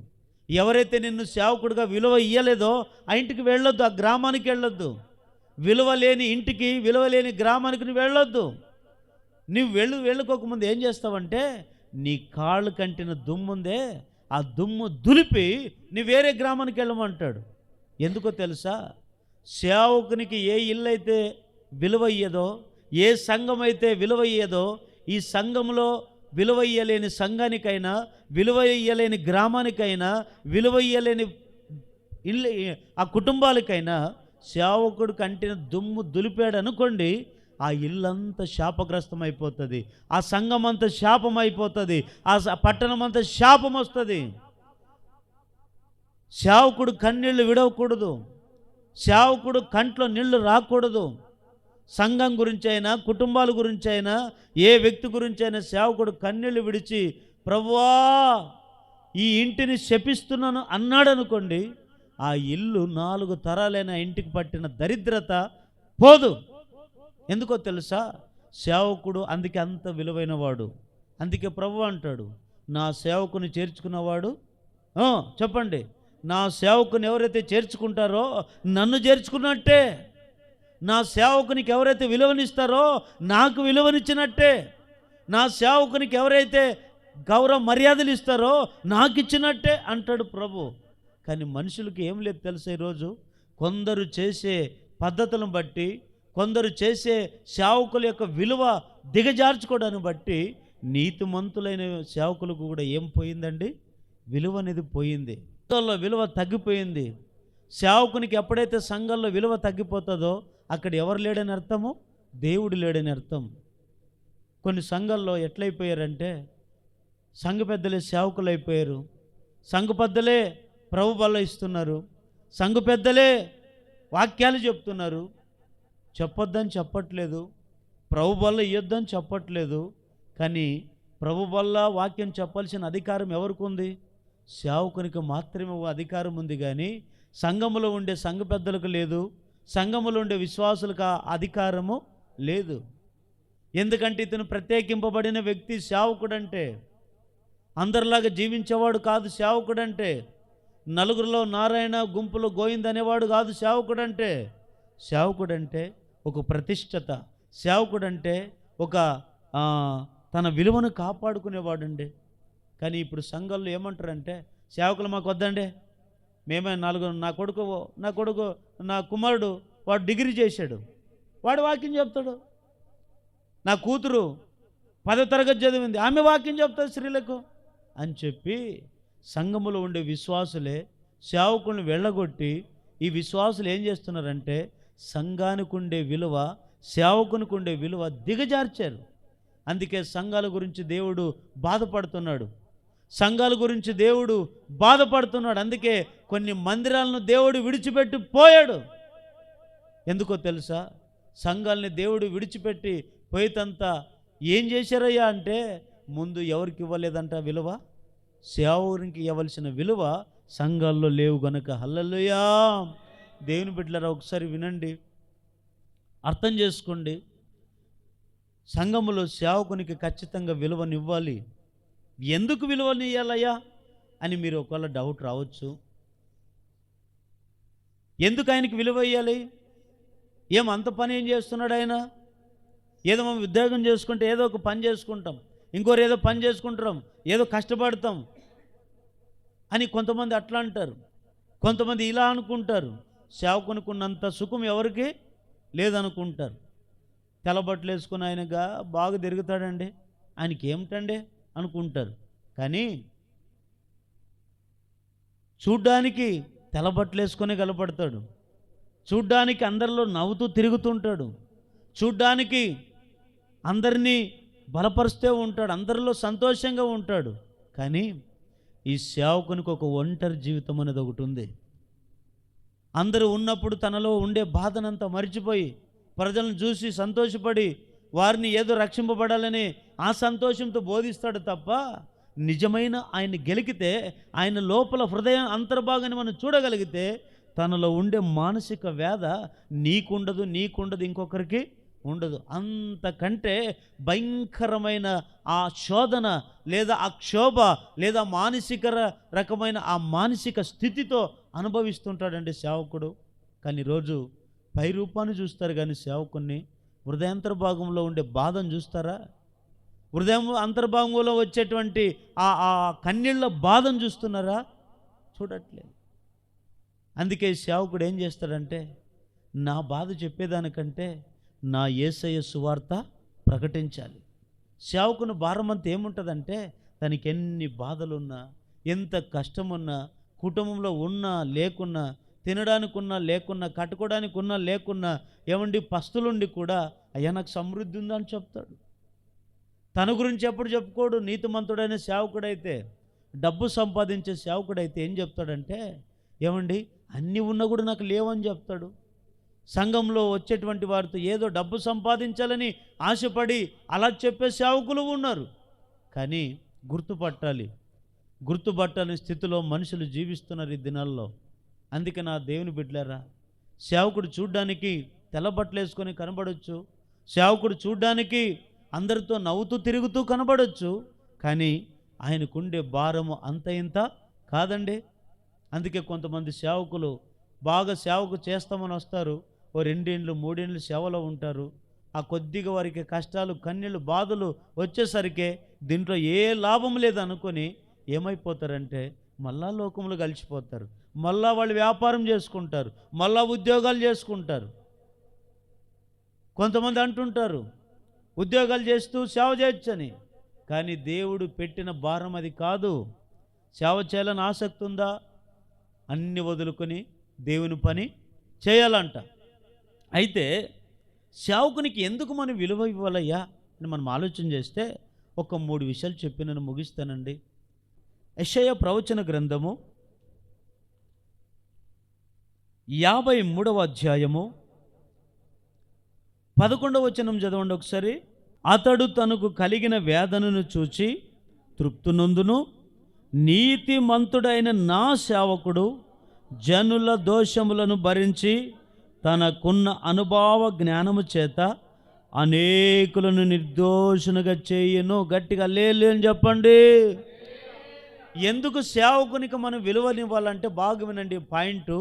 ఎవరైతే నిన్ను సేవకుడిగా విలువ ఇయ్యలేదో ఆ ఇంటికి వెళ్ళొద్దు, ఆ గ్రామానికి వెళ్ళొద్దు. విలువ లేని ఇంటికి, విలువ లేని గ్రామానికి నువ్వు వెళ్ళొద్దు. నువ్వు వెళ్ళుకోకముందు ఏం చేస్తావంటే, నీ కాళ్ళు కంటిన దుమ్ముందే ఆ దుమ్ము దులిపి నీ వేరే గ్రామానికి వెళ్ళమంటాడు. ఎందుకో తెలుసా? సేవకునికి ఏ ఇల్లు అయితే విలువ ఇయ్యదో, ఏ సంఘం అయితే విలువ ఇయ్యదో, ఈ సంఘంలో విలువ ఇయ్యలేని సంఘానికైనా, విలువ ఇయ్యలేని గ్రామానికైనా, విలువ ఇయ్యలేని ఇల్లు ఆ కుటుంబాలకైనా సేవకుడు కంటిన దుమ్ము దులిపాడు అనుకోండి, ఆ ఇల్లంతా శాపగ్రస్తం అయిపోతుంది, ఆ సంఘం అంతా శాపం అయిపోతుంది, ఆ పట్టణం అంతా శాపం వస్తుంది. సేవకుడు కన్నీళ్ళు విడవకూడదు, సేవకుడు కంట్లో నీళ్లు రాకూడదు. సంఘం గురించి అయినా, కుటుంబాల గురించి అయినా, ఏ వ్యక్తి గురించి అయినా సేవకుడు కన్నీళ్ళు విడిచి ప్రభువా ఈ ఇంటిని శపిస్తున్నాను అన్నాడు అనుకోండి, ఆ ఇల్లు 4 తరాలైన ఇంటికి పట్టిన దరిద్రత పోదు. ఎందుకో తెలుసా? సేవకుడు అందుకే అంత విలువైన వాడు. అందుకే ప్రభువు అంటాడు, నా సేవకుని చేర్చుకున్నవాడు చెప్పండి, నా సేవకుని ఎవరైతే చేర్చుకుంటారో నన్ను చేర్చుకున్నట్టే. నా సేవకునికి ఎవరైతే విలువనిస్తారో నాకు విలువనిచ్చినట్టే. నా సేవకునికి ఎవరైతే గౌరవ మర్యాదలు ఇస్తారో నాకు ఇచ్చినట్టే అంటాడు ప్రభు. కానీ మనుషులకి ఏం లేదు తెలుసా, ఈరోజు కొందరు చేసే పద్ధతులను బట్టి, కొందరు చేసే సేవకుల యొక్క విలువ దిగజార్చుకోవడాన్ని బట్టి నీతిమంతులైన సేవకులకు కూడా ఏం పోయిందండి? విలువ అనేది పోయింది. సంఘంలో విలువ తగ్గిపోయింది. సేవకునికి ఎప్పుడైతే సంఘంలో విలువ తగ్గిపోతుందో అక్కడ ఎవరు లేడని అర్థము? దేవుడు లేడని అర్థం. కొన్ని సంఘాల్లో ఎట్లయిపోయారంటే సంఘ పెద్దలే సేవకులు అయిపోయారు. సంఘ పెద్దలే ప్రభు బల్ల ఇస్తున్నారు. సంఘ పెద్దలే వాక్యాలు చెప్తున్నారు. చెప్పొద్దని చెప్పట్లేదు, ప్రభు బల్ల ఇవ్వద్దని చెప్పట్లేదు. కానీ ప్రభు బల్ల వాక్యం చెప్పాల్సిన అధికారం ఎవరికి ఉంది? సేవకునికి మాత్రమే అధికారం ఉంది. కానీ సంఘములో ఉండే సంఘ పెద్దలకు లేదు, సంఘములో ఉండే విశ్వాసులకు ఆ అధికారము లేదు. ఎందుకంటే ఇతను ప్రత్యేకింపబడిన వ్యక్తి. సేవకుడంటే అందరిలాగా జీవించేవాడు కాదు. సేవకుడంటే నలుగురిలో నారాయణ, గుంపులో గోవింద్ అనేవాడు కాదు. సేవకుడంటే సేవకుడంటే ఒక ప్రతిష్టత. సేవకుడంటే ఒక తన విలువను కాపాడుకునేవాడండి. కానీ ఇప్పుడు సంఘాల్లో ఏమంటారంటే, సేవకులు మాకు వద్దండి, మేమే నా కొడుకు నా కుమారుడు వాడు డిగ్రీ చేశాడు, వాడు వాక్యం చెప్తాడు. నా కూతురు 10వ తరగతి చదివింది, ఆమె వాక్యం చెప్తాడు స్త్రీలకు అని చెప్పి సంఘములో ఉండే విశ్వాసులే సేవకులను వెళ్ళగొట్టి ఈ విశ్వాసులు ఏం చేస్తున్నారంటే సంఘానికి ఉండే విలువ, సేవకునికి ఉండే విలువ దిగజార్చారు. అందుకే సంఘాల గురించి దేవుడు బాధపడుతున్నాడు. సంఘాల గురించి దేవుడు బాధపడుతున్నాడు. అందుకే కొన్ని మందిరాలను దేవుడు విడిచిపెట్టి పోయాడు. ఎందుకో తెలుసా? సంఘాలని దేవుడు విడిచిపెట్టి పోయేతంతా ఏం చేశారయ్యా అంటే, ముందు ఎవరికి ఇవ్వలేదంట విలువ? సేవకునికి ఇవ్వవలసిన విలువ సంఘాల్లో లేవు గనక. హల్లెలూయా. దేవుని బిడ్డలారా ఒకసారి వినండి, అర్థం చేసుకోండి. సంఘములో సేవకునికి ఖచ్చితంగా విలువనివ్వాలి. ఎందుకు విలువనియ్యాలయ్యా అని మీరు ఒకవేళ డౌట్ రావచ్చు. ఎందుకు ఆయనకి విలువ ఇవ్వాలి? అంత పని ఏం చేస్తున్నాడు ఆయన? ఏదో మనం ఉద్యోగం చేసుకుంటే ఏదో ఒక పని చేసుకుంటాం, ఇంకోరు ఏదో పని చేసుకుంటాం, ఏదో కష్టపడతాం అని కొంతమంది అట్లా అంటారు. కొంతమంది ఇలా అనుకుంటారు, సేవకునికి ఉన్నంత సుఖం ఎవరికి లేదనుకుంటారు. తెల్లబట్టలు వేసుకుని ఆయనగా బాగా తిరుగుతాడండి, ఆయనకి ఏమిటండి అనుకుంటారు. కానీ చూడ్డానికి తెల్లబట్టలు వేసుకొని కలపడతాడు, చూడ్డానికి అందరిలో నవ్వుతూ తిరుగుతుంటాడు, చూడ్డానికి అందరినీ బలపరుస్తూ ఉంటాడు, అందరిలో సంతోషంగా ఉంటాడు. కానీ ఈ సేవకునికి ఒక ఒంటరి జీవితం అనేది ఒకటి ఉంది. అందరూ ఉన్నప్పుడు తనలో ఉండే బాధనంతా మర్చిపోయి ప్రజలను చూసి సంతోషపడి వారిని ఏదో రక్షింపబడాలని ఆ సంతోషంతో బోధిస్తాడు తప్ప, నిజమైన ఆయన గెలికితే, ఆయన లోపల హృదయం అంతర్భాగాన్ని మనం చూడగలిగితే తనలో ఉండే మానసిక వేద నీకుండదు ఇంకొకరికి ఉండదు. అంతకంటే భయంకరమైన ఆ శోధన లేదా ఆ క్షోభ లేదా మానసిక రకమైన ఆ మానసిక స్థితితో అనుభవిస్తుంటాడండి సేవకుడు. కానీ రోజు పై రూపాన్ని చూస్తారు కానీ సేవకుని హృదయాంతర్భాగంలో ఉండే బాధను చూస్తారా? హృదయం అంతర్భాగంలో వచ్చేటువంటి ఆ కన్నీళ్ళ బాధను చూస్తున్నారా? చూడట్లేదు. అందుకే సేవకుడు ఏం చేస్తాడంటే, నా బాధ చెప్పేదానికంటే నా యేసయ్య సువార్త ప్రకటించాలి. సేవకుని భారమంతా ఏముంటుందంటే, తనకి ఎన్ని బాధలున్నా, ఎంత కష్టమున్నా, కుటుంబంలో ఉన్నా లేకున్నా, తినడానికి ఉన్నా లేకున్నా, కట్టుకోవడానికి ఉన్నా లేకున్నా, పస్తులుండి కూడా అయ్యా నాకు సమృద్ధి ఉందని చెప్తాడు. తన గురించి ఎప్పుడు చెప్పుకోడు. నీతిమంతుడైన సేవకుడైతే, డబ్బు సంపాదించే సేవకుడైతే ఏం చెప్తాడంటే, అన్నీ ఉన్నా కూడా నాకు లేవని చెప్తాడు. సంఘంలో వచ్చేటువంటి వారితో ఏదో డబ్బు సంపాదించాలని ఆశపడి అలా చెప్పే సేవకులు ఉన్నారు. కానీ గుర్తుపట్టాలని స్థితిలో మనుషులు జీవిస్తున్నారు ఈ దినాల్లో. అందుకే నా దేవుని బిడ్డలారా, సేవకుడు చూడ్డానికి తెల్లబట్టలు వేసుకొని కనబడవచ్చు, సేవకుడు చూడ్డానికి అందరితో నవ్వుతూ తిరుగుతూ కనబడవచ్చు. కానీ ఆయనకుండే భారము అంత ఇంత కాదండి. అందుకే కొంతమంది సేవకులు బాగా సేవకు చేస్తామని వస్తారు, ఓ 2 ఏండ్లు 3 ఏండ్లు సేవలో ఉంటారు. ఆ కొద్దిగా వారికి కష్టాలు కన్నీళ్ళు బాధలు వచ్చేసరికి దీంట్లో ఏ లాభం లేదనుకొని ఏమైపోతారంటే మళ్ళా లోకంలో కలిసిపోతారు, మళ్ళా వాళ్ళు వ్యాపారం చేసుకుంటారు, మళ్ళా ఉద్యోగాలు చేసుకుంటారు. కొంతమంది అంటుంటారు ఉద్యోగాలు చేస్తూ సేవ చేయొచ్చని, కానీ దేవుడు పెట్టిన భారం అది కాదు. సేవ చేయాలని ఆసక్తి ఉందా, అన్ని వదులుకొని దేవుని పని చేయాలంట. అయితే సేవకునికి ఎందుకు మనం విలువ ఇవ్వాలయ్యా అని మనం ఆలోచన చేస్తే ఒక 3 విషయాలు చెప్పి నేను ముగిస్తానండి. యెషయా ప్రవచన గ్రంథము 53వ అధ్యాయము 11వ వచనం చదవండి ఒకసారి. అతడు తనకు కలిగిన వేదనను చూచి తృప్తినొందును, నీతిమంతుడైన నా సేవకుడు జనుల దోషములను భరించి తనకున్న అనుభవ జ్ఞానము చేత అనేకులను నిర్దోషునిగా చేయను. గట్టిగా లేలు అని చెప్పండి. ఎందుకు సేవకునికి మనం విలువనివ్వాలంటే బాగా వినండి పాయింట్.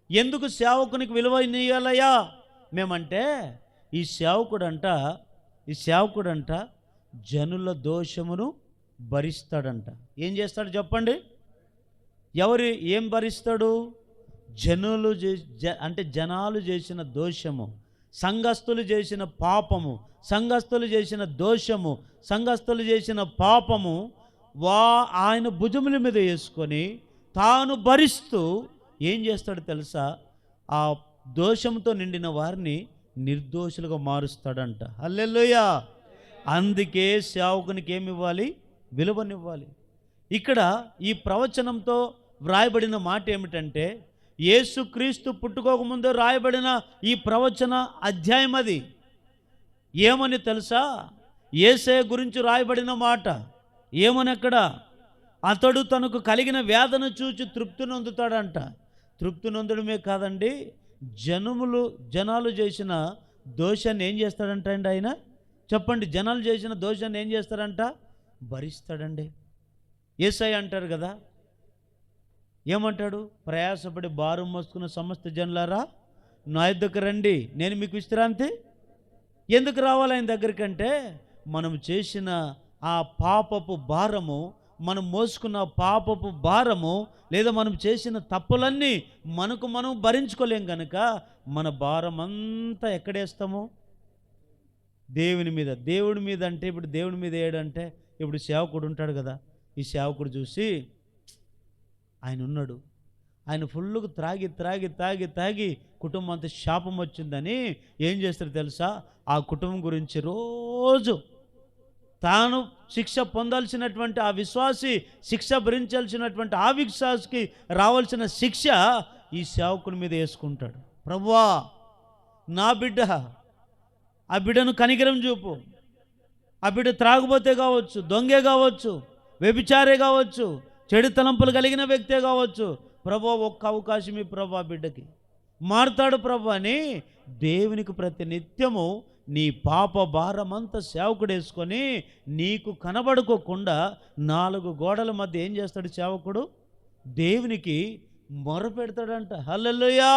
ఎందుకు సేవకునికి విలువనివ్వాలయ్యా మేమంటే ఈ సేవకుడంట జనుల దోషమును భరిస్తాడంట. ఏం చేస్తాడు చెప్పండి? ఏం భరిస్తాడు? జనాలు చేసిన దోషము, సంఘస్థులు చేసిన పాపము, సంఘస్థులు చేసిన దోషము, సంఘస్థులు చేసిన పాపము ఆయన భుజముల మీద వేసుకొని తాను భరిస్తూ ఏం చేస్తాడు తెలుసా? ఆ దోషంతో నిండిన వారిని నిర్దోషులుగా మారుస్తాడంట. హల్లెలూయా. అందుకే సేవకునికి ఏమి ఇవ్వాలి? విలువనివ్వాలి. ఇక్కడ ఈ ప్రవచనంతో వ్రాయబడిన మాట ఏమిటంటే యేసుక్రీస్తు పుట్టుకోకముందు రాయబడిన ఈ ప్రవచన అధ్యాయం అది. ఏమని తెలుసా? యేసయ్య గురించి రాయబడిన మాట. ఏమని అక్కడ? అతడు తనకు కలిగిన వేదన చూచి తృప్తి నొందుతాడంట. తృప్తి నొందడమే కాదండి, జనాలు చేసిన దోషాన్ని ఏం చేస్తాడంట అండి ఆయన? చెప్పండి. జనాలు చేసిన దోషాన్ని ఏం చేస్తాడంట? భరిస్తాడండి. యేసయ్య అంటారు కదా, ఏమంటాడు? ప్రయాసపడి భారం మోసుకున్న సమస్త జనులారా నా యొద్దకు రండి, నేను మీకు విశ్రాంతి. ఎందుకు రావాలి ఆయన దగ్గరికంటే మనం చేసిన ఆ పాపపు భారము, మనం మోసుకున్న పాపపు భారము, లేదా మనం చేసిన తప్పులన్నీ మనం భరించుకోలేం కనుక మన భారం అంతా ఎక్కడేస్తాము? దేవుని మీద. దేవుడి మీద అంటే ఇప్పుడు దేవుడి మీద ఏడంటే ఇప్పుడు సేవకుడు ఉంటాడు కదా, ఈ సేవకుడు చూసి ఆయన ఉన్నాడు, ఆయన ఫుల్గా త్రాగి కుటుంబం అంతా శాపం వచ్చిందని ఏం చేస్తాడు తెలుసా? ఆ కుటుంబం గురించి రోజు తాను శిక్ష పొందాల్సినటువంటి ఆ విశ్వాసి, శిక్ష భరించాల్సినటువంటి ఆ విశ్వాసికి రావాల్సిన శిక్ష ఈ సేవకుని మీద వేసుకుంటాడు. ప్రభువా, నా బిడ్డ, ఆ బిడ్డను కనికరం చూపు. ఆ బిడ్డ త్రాగుబోతే కావచ్చు, దొంగే కావచ్చు, వ్యభిచారే కావచ్చు, చెడు తలంపులు కలిగిన వ్యక్తే కావచ్చు. ప్రభు ఒక్క అవకాశం ఈ ప్రభు ఆ బిడ్డకి మారుతాడు ప్రభు అని దేవునికి ప్రతి నిత్యము నీ పాప భారమంతా సేవకుడు వేసుకొని నీకు కనబడుకోకుండా 4 గోడల మధ్య ఏం చేస్తాడు సేవకుడు? దేవునికి మొర పెడతాడంట. హల్లెలూయా.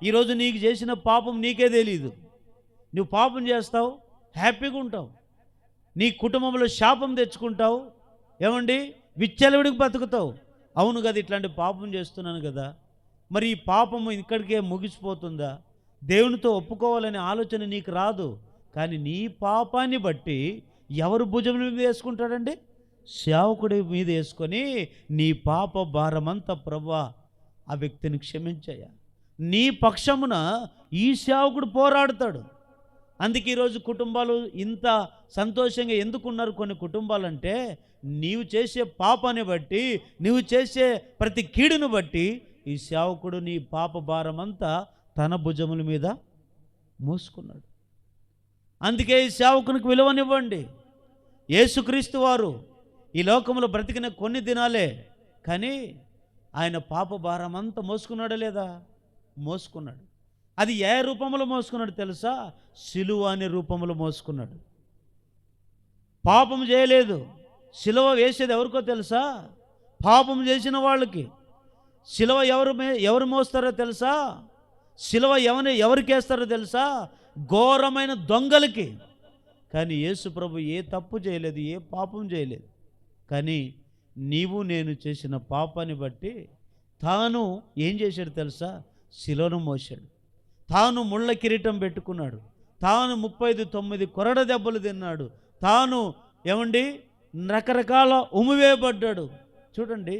ఈరోజు నీకు చేసిన పాపం నీకే తెలీదు. నువ్వు పాపం చేస్తావు, హ్యాపీగా ఉంటావు, నీ కుటుంబంలో శాపం తెచ్చుకుంటావు, ఏమండి విచ్చలవిడికి బతుకుతావు. అవును కదా, ఇట్లాంటి పాపం చేస్తున్నాను కదా, మరి ఈ పాపము ఇక్కడికే ముగిసిపోతుందా? దేవునితో ఒప్పుకోవాలనే ఆలోచన నీకు రాదు. కానీ నీ పాపాన్ని బట్టి ఎవరు భుజం మీద వేసుకుంటాడండి? సేవకుడి మీద వేసుకొని నీ పాప భారమంతా ప్రభువా ఆ వ్యక్తిని క్షమించయ్యా, నీ పక్షమున ఈ సేవకుడు పోరాడతాడు. అందుకే ఈరోజు కుటుంబాలు ఇంత సంతోషంగా ఎందుకున్నారు? కొన్ని కుటుంబాలంటే నీవు చేసే పాపాన్ని బట్టి, నీవు చేసే ప్రతి కీడును బట్టి ఈ సేవకుడు నీ పాప భారమంతా తన భుజముల మీద మోసుకున్నాడు. అందుకే ఈ సేవకునికి విలువనివ్వండి. యేసుక్రీస్తు వారు ఈ లోకంలో బ్రతికిన కొన్ని దినాలే, కానీ ఆయన పాప భారమంతా మోసుకున్నాడా లేదా? మోసుకున్నాడు. అది ఏ రూపంలో మోసుకున్నాడు తెలుసా? సిలువ అనే రూపంలో మోసుకున్నాడు. పాపం చేయలేదు. సిలువ వేసేది ఎవరికో తెలుసా? పాపం చేసిన వాళ్ళకి. శిలువ ఎవరు మోస్తారో తెలుసా? శిలువ ఎవరికి వేస్తారో తెలుసా? ఘోరమైన దొంగలకి. కానీ యేసు ప్రభు ఏ తప్పు చేయలేదు, ఏ పాపం చేయలేదు. కానీ నీవు నేను చేసిన పాపాన్ని బట్టి తాను ఏం చేశాడు తెలుసా? శిలువను మోశాడు. తాను ముళ్ళ కిరీటం పెట్టుకున్నాడు. తాను 39 కొరడ దెబ్బలు తిన్నాడు. తాను రకరకాల ఉమివేయబడ్డాడు. చూడండి,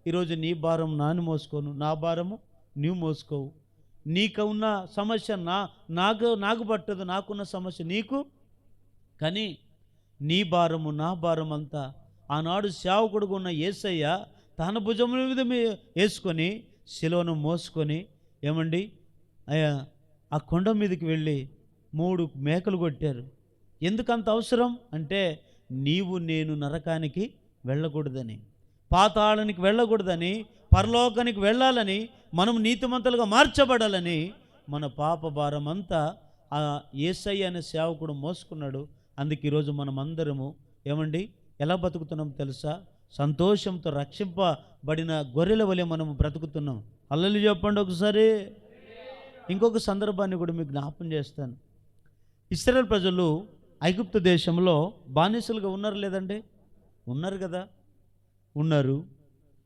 ఈరోజు నీ భారం నాను మోసుకోను, నా భారము నీవు మోసుకోవు. నీకు ఉన్న సమస్య నాకు పట్టదు, నాకున్న సమస్య నీకు. కానీ నీ భారము నా భారం అంతా ఆనాడు సేవకుడుగా ఉన్న యేసయ్య తన భుజముల మీద వేసుకొని శిలువను మోసుకొని ఆ కొండ మీదకి వెళ్ళి 3 మేకలు కొట్టారు. ఎందుకంత అవసరం అంటే నీవు నేను నరకానికి వెళ్ళకూడదని, పాతాళానికి వెళ్ళకూడదని, పరలోకానికి వెళ్ళాలని, మనం నీతిమంతులుగా మార్చబడాలని మన పాప భారం అంతా ఆ యేసయ్య అనే సేవకుడు మోసుకున్నాడు. అందుకే ఈరోజు మనం అందరము ఎలా బతుకుతున్నాం తెలుసా? సంతోషంతో రక్షింపబడిన గొర్రెల వలె మనము బ్రతుకుతున్నాం. హల్లెలూయా చెప్పండి ఒకసారి. ఇంకొక సందర్భాన్ని కూడా మీకు జ్ఞాపం చేస్తాను. ఇశ్రాయేలు ప్రజలు ఐగుప్తు దేశంలో బానిసలుగా ఉన్నారు లేదండి? ఉన్నారు కదా.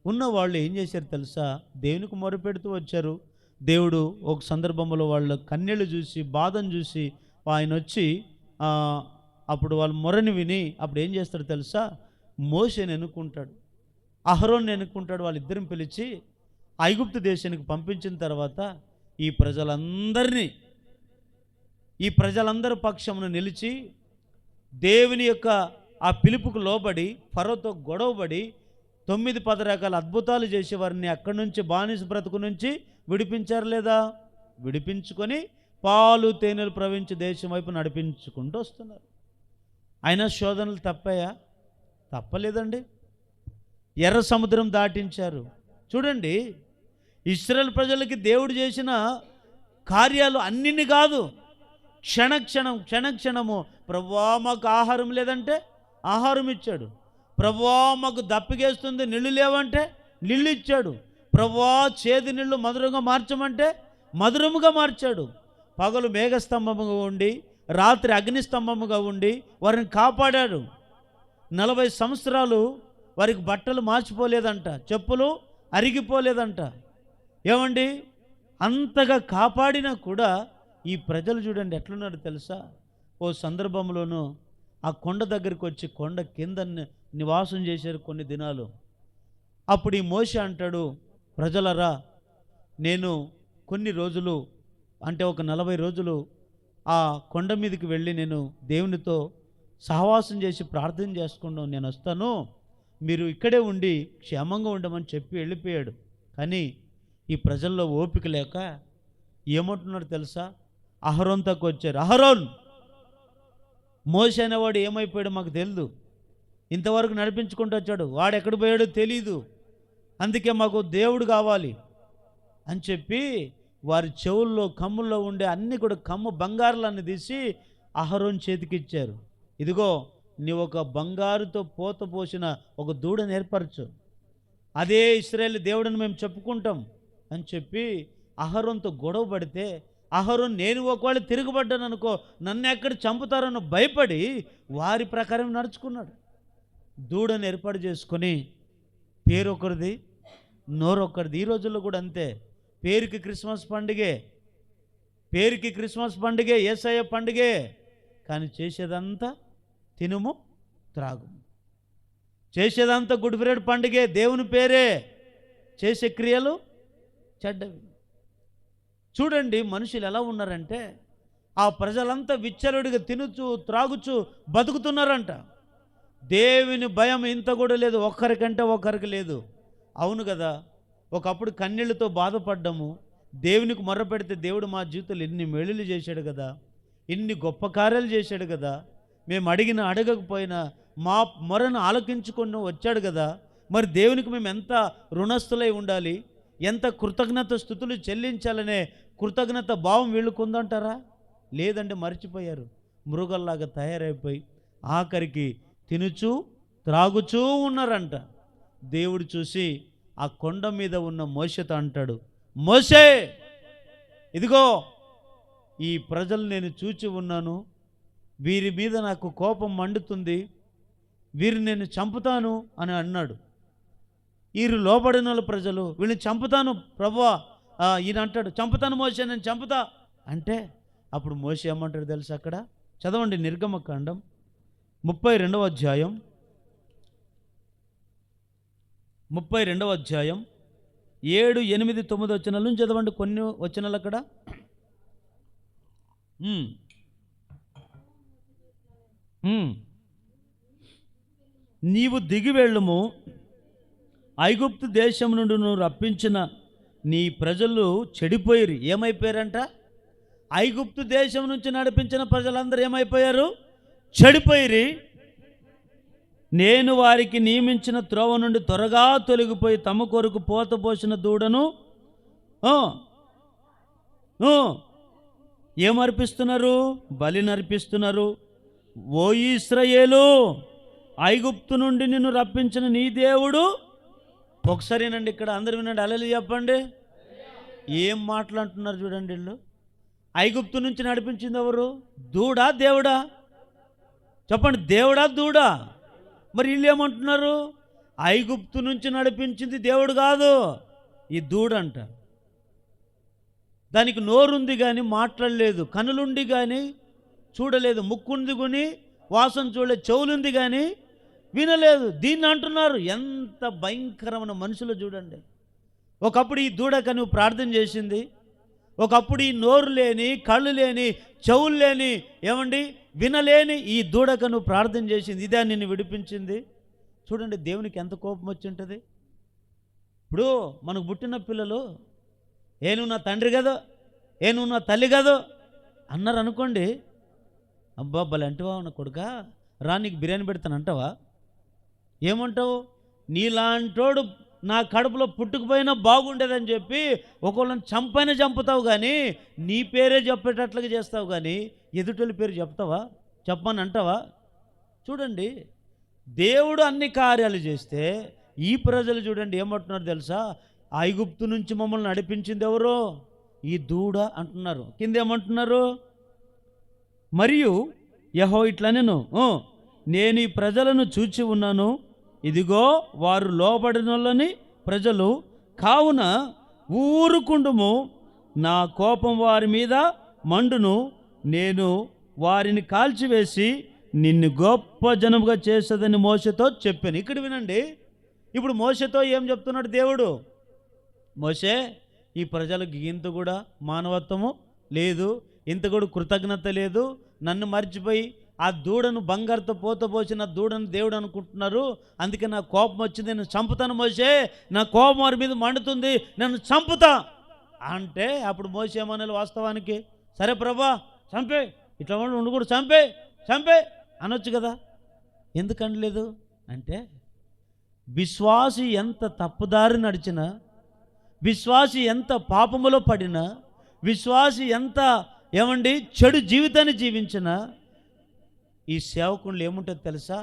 ఉన్న వాళ్ళు ఏం చేశారు తెలుసా? దేవునికి మొరపెడుతూ వచ్చారు. దేవుడు ఒక సందర్భంలో వాళ్ళ కన్నీళ్ళు చూసి, బాధను చూసి ఆయన వచ్చి అప్పుడు వాళ్ళ మొరని విని అప్పుడు ఏం చేస్తాడు తెలుసా? మోషేని ఎన్నుకుంటాడు, అహరోన్ని ఎన్నుకుంటాడు. వాళ్ళిద్దరిని పిలిచి ఐగుప్తు దేశానికి పంపించిన తర్వాత ఈ ప్రజలందరి పక్షమును నిలిచి దేవుని యొక్క ఆ పిలుపుకు లోబడి ఫరోతో గొడవబడి 9-10 రకాల అద్భుతాలు చేసి వారిని అక్కడి నుంచి బానిస బ్రతుకు నుంచి విడిపించారు లేదా? విడిపించుకొని పాలు తేనెలు ప్రవహించి దేశం వైపు నడిపించుకుంటూ వస్తున్నారు. అయినా శోధనలు తప్పాయా? తప్పలేదండి. ఎర్ర సముద్రం దాటించారు. చూడండి, ఇశ్రాయేలు ప్రజలకి దేవుడు చేసిన కార్యాలు అన్నిని కాదు, క్షణక్షణము ప్రభువా మాకు ఆహారం లేదంటే ఆహారం ఇచ్చాడు. ప్రభువా మాకు దప్పికేస్తుంది, నీళ్లు లేవంటే నీళ్ళు ఇచ్చాడు. ప్రభువా చేదు నీళ్లు మధురంగా మార్చమంటే మధురముగా మార్చాడు. పగలు మేఘస్తంభముగా ఉండి రాత్రి అగ్నిస్తంభముగా ఉండి వారిని కాపాడాడు. 40 సంవత్సరాలు వారికి బట్టలు మార్చిపోలేదంట, చెప్పులు అరిగిపోలేదంట. అంతగా కాపాడినా కూడా ఈ ప్రజలు చూడండి ఎట్లున్నారు తెలుసా? ఓ సందర్భంలోనూ ఆ కొండ దగ్గరికి వచ్చి కొండ కింద నివాసం చేశారు కొన్ని దినాలు. అప్పుడు ఈ మోషే అంటాడు, ప్రజలరా, నేను కొన్ని రోజులు అంటే ఒక 40 రోజులు ఆ కొండ మీదకి వెళ్ళి నేను దేవునితో సహవాసం చేసి ప్రార్థన చేసుకుంటాం, నేను వస్తాను, మీరు ఇక్కడే ఉండి క్షేమంగా ఉండమని చెప్పి వెళ్ళిపోయాడు. కానీ ఈ ప్రజల్లో ఓపిక లేక ఏమంటున్నాడు తెలుసా? అహరోన్ తక్కువ వచ్చారు. అహరోన్, మోషే అనేవాడు ఏమైపోయాడు మాకు తెలియదు, ఇంతవరకు నడిపించుకుంటూ వచ్చాడు, వాడు ఎక్కడ పోయాడో తెలీదు, అందుకే మాకు దేవుడు కావాలి అని చెప్పి వారి చెవుల్లో కమ్ముల్లో ఉండే అన్నీ కూడా బంగారులన్నీ తీసి అహరోన్ చేతికి ఇచ్చారు. ఇదిగో నీ ఒక బంగారుతో పోత పోసిన ఒక దూడను ఏర్పరచు, అదే ఇశ్రాయేలు దేవుడిని మేము చెప్పుకుంటాం అని చెప్పి అహరోన్తో గొడవ పడితే, అహరోన్ నేను ఒకవేళ తిరుగుబడ్డాను అనుకో నన్ను ఎక్కడ చంపుతారని భయపడి వారి ప్రకారం నడుచుకున్నాడు. దూడను ఏర్పాటు చేసుకొని పేరు ఒకరిది నోరొక్కరిది. ఈ రోజుల్లో కూడా అంతే. పేరుకి క్రిస్మస్ పండుగే, యేసయ్య పండుగే, కానీ చేసేదంతా తినుము త్రాగుము, చేసేదంతా గుడ్ ఫ్రైడే పండుగే, దేవుని పేరే, చేసే క్రియలు చెడ్డవి. చూడండి మనుషులు ఎలా ఉన్నారంటే ఆ ప్రజలంతా విచ్చలుడిగా తినుచు త్రాగుచు బతుకుతున్నారంట. దేవుని భయం ఇంత కూడా లేదు, ఒక్కరికంటే ఒక్కరికి లేదు. అవును కదా, ఒకప్పుడు కన్నీళ్లతో బాధపడ్డాము, దేవునికి మొర్ర పెడితే దేవుడు మా జీవితంలో ఎన్ని మేలులు చేశాడు కదా, ఇన్ని గొప్ప కార్యాలు చేశాడు కదా, మేము అడగకపోయినా మా మొరను ఆలకించుకొని వచ్చాడు కదా. మరి దేవునికి మేము ఎంత రుణస్థులై ఉండాలి, ఎంత కృతజ్ఞత స్తుతులు చెల్లించాలనే కృతజ్ఞత భావం వీళ్ళకు ఉందంటారా? లేదంటే మర్చిపోయారు. మృగల్లాగా తయారైపోయి ఆఖరికి తినుచూ త్రాగుచూ ఉన్నారంట. దేవుడు చూసి ఆ కొండ మీద ఉన్న మోషేతో అంటాడు, మోషే, ఇదిగో ఈ ప్రజలు నేను చూచి ఉన్నాను, వీరి మీద నాకు కోపం మండుతుంది, వీరిని నేను చంపుతాను అని అన్నాడు. వీరు లోబడిన ప్రజలు, వీళ్ళని చంపుతాను ప్రభువా, ఈయన అంటాడు చంపుతాను మోషే, నేను చంపుతా అంటే అప్పుడు మోషే ఏమంటాడు తెలుసా? అక్కడ చదవండి, నిర్గమకాండం 32వ అధ్యాయం 7, 8, 9 వచనాల నుంచి చదవండి. కొన్ని వచనాలు అక్కడ. నీవు దిగి వెళ్ళుము, ఐగుప్తు దేశం నుండి నువ్వు రప్పించిన నీ ప్రజలు చెడిపోయారు. ఏమైపోయారంట? ఐగుప్తు దేశం నుంచి నడిపించిన ప్రజలందరూ ఏమైపోయారు? చెడిపోయిరి. నేను వారికి నియమించిన త్రోవ నుండి త్వరగా తొలగిపోయి తమ కొరకు పోతపోసిన దూడను ఏమర్పిస్తున్నారు? బలి నర్పిస్తున్నారు. ఓ ఇశ్రాయేలు, ఐగుప్తు నుండి నిన్ను రప్పించిన నీ దేవుడు. ఒకసారినండి, ఇక్కడ అందరు వినండి, హల్లెలూయా చెప్పండి. ఏం మాట్లాడుతున్నారు చూడండి వీళ్ళు. ఐగుప్తు నుంచి నడిపించింది ఎవరు? దూడా దేవుడా? చెప్పండి, దేవుడా దూడా? మరి వీళ్ళు ఏమంటున్నారు? ఐగుప్తు నుంచి నడిపించింది దేవుడు కాదు, ఈ దూడంట. దానికి నోరుంది కానీ మాట్లాడలేదు, కనులుండి కానీ చూడలేదు, ముక్కుంది కొని వాసన చూడలేదు, చెవులుంది కానీ వినలేదు. దీన్ని అంటున్నారు. ఎంత భయంకరమైన మనుషులు చూడండి. ఒకప్పుడు ఈ దూడక నువ్వు ప్రార్థన చేసింది, ఒకప్పుడు ఈ నోరు లేని, కళ్ళు లేని, చెవులు లేని, ఏమండి వినలేని ఈ దూడక నువ్వు ప్రార్థన చేసింది, ఇదే నిన్ను విడిపించింది. చూడండి దేవునికి ఎంత కోపం వచ్చి ఉంటుంది. ఇప్పుడు మనకు పుట్టిన పిల్లలు, ఏ నువ్వు నా తండ్రి కదో, ఏ నువ్వు నా తల్లి కదో అన్నారు అనుకోండి, అబ్బా భలే అంటావా నా కొడుకా, రా నీకు బిర్యానీ పెడతాను అంటావా? ఏమంటావు? నీలాంటోడు నా కడుపులో పుట్టుకుపోయినా బాగుండేదని చెప్పి ఒకళ్ళని చంపైనా చంపుతావు, కానీ నీ పేరే చెప్పేటట్లుగా చేస్తావు, కానీ ఎదుటోళ్ళ పేరు చెప్తావా? చెప్పమని అంటావా? చూడండి, దేవుడు అన్ని కార్యాలు చేస్తే ఈ ప్రజలు చూడండి ఏమంటున్నారు తెలుసా? ఐగుప్తు నుంచి మమ్మల్ని నడిపించింది ఎవరో? ఈ దూడ అంటున్నారు. కింద ఏమంటున్నారు? మరియు యెహోవా ఇట్లా నేను ఈ ప్రజలను చూచి ఉన్నాను, ఇదిగో వారు లోబడినోళ్ళని ప్రజలు, కావున ఊరుకుండుము, నా కోపం వారి మీద మండును, నేను వారిని కాల్చివేసి నిన్ను గొప్ప జనముగా చేసేదని మోషేతో చెప్పాను. ఇక్కడ వినండి, ఇప్పుడు మోషేతో ఏం చెప్తున్నాడు దేవుడు? మోషే, ఈ ప్రజలకు ఇంత కూడా మానవత్వము లేదు, ఇంత కూడా కృతజ్ఞత లేదు, నన్ను మర్చిపోయి ఆ దూడను బంగారుతో పోతపోసిన దూడను దేవుడు అనుకుంటున్నారు, అందుకే నా కోపం వచ్చింది, నేను చంపుతాను మోషే, నా కోపం వారి మీద మండుతుంది, నన్ను చంపుతా అంటే అప్పుడు మోషే ఏమనాలి? వాస్తవానికి సరే ప్రభా చంపే, ఇట్లా ఉండకూడదు, చంపే చంపే అనొచ్చు కదా. ఎందుకు అనలేదు అంటే, విశ్వాసి ఎంత తప్పుదారి నడిచినా, విశ్వాసి ఎంత పాపములో పడినా, విశ్వాసి ఎంత ఏమండి చెడు జీవితాన్ని జీవించినా, ఈ సేవకుళ్ళు ఏముంటుంది తెలుసా?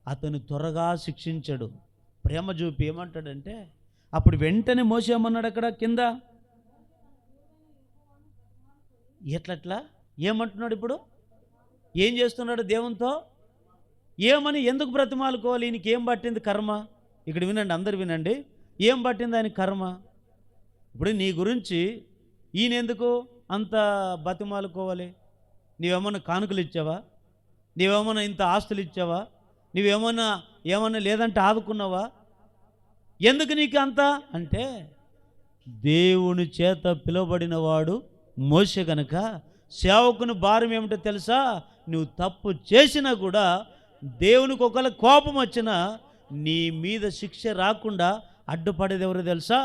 అతను త్వరగా శిక్షించడు, ప్రేమ చూపి ఏమంటాడంటే, అప్పుడు వెంటనే మోషే ఏమన్నాడు అక్కడ కింద? ఎట్లట్లా ఏమంటున్నాడు? ఇప్పుడు ఏం చేస్తున్నాడు దేవునితో? ఏమని ఎందుకు బ్రతిమాలుకోవాలి? ఈయనకి ఏం పట్టింది కర్మ? ఇక్కడ వినండి, అందరు వినండి, ఏం పట్టింది ఆయన కర్మ? ఇప్పుడు నీ గురించి ఈయన ఎందుకు అంత బతిమాలుకోవాలి? నీవేమన్నా కానుకలు ఇచ్చావా? నీవేమన్నా ఇంత ఆస్తులు ఇచ్చావా? ఏమన్నా లేదంటే ఆదుకున్నావా? ఎందుకు నీకు అంత అంటే, దేవుని చేత పిలువబడిన వాడు మోషే కనుక సేవకుని భారం ఏమిటో తెలుసా? నువ్వు తప్పు చేసినా కూడా, దేవునికి ఒకవేళ కోపం వచ్చినా నీ మీద శిక్ష రాకుండా అడ్డుపడేది ఎవరు తెలుసా?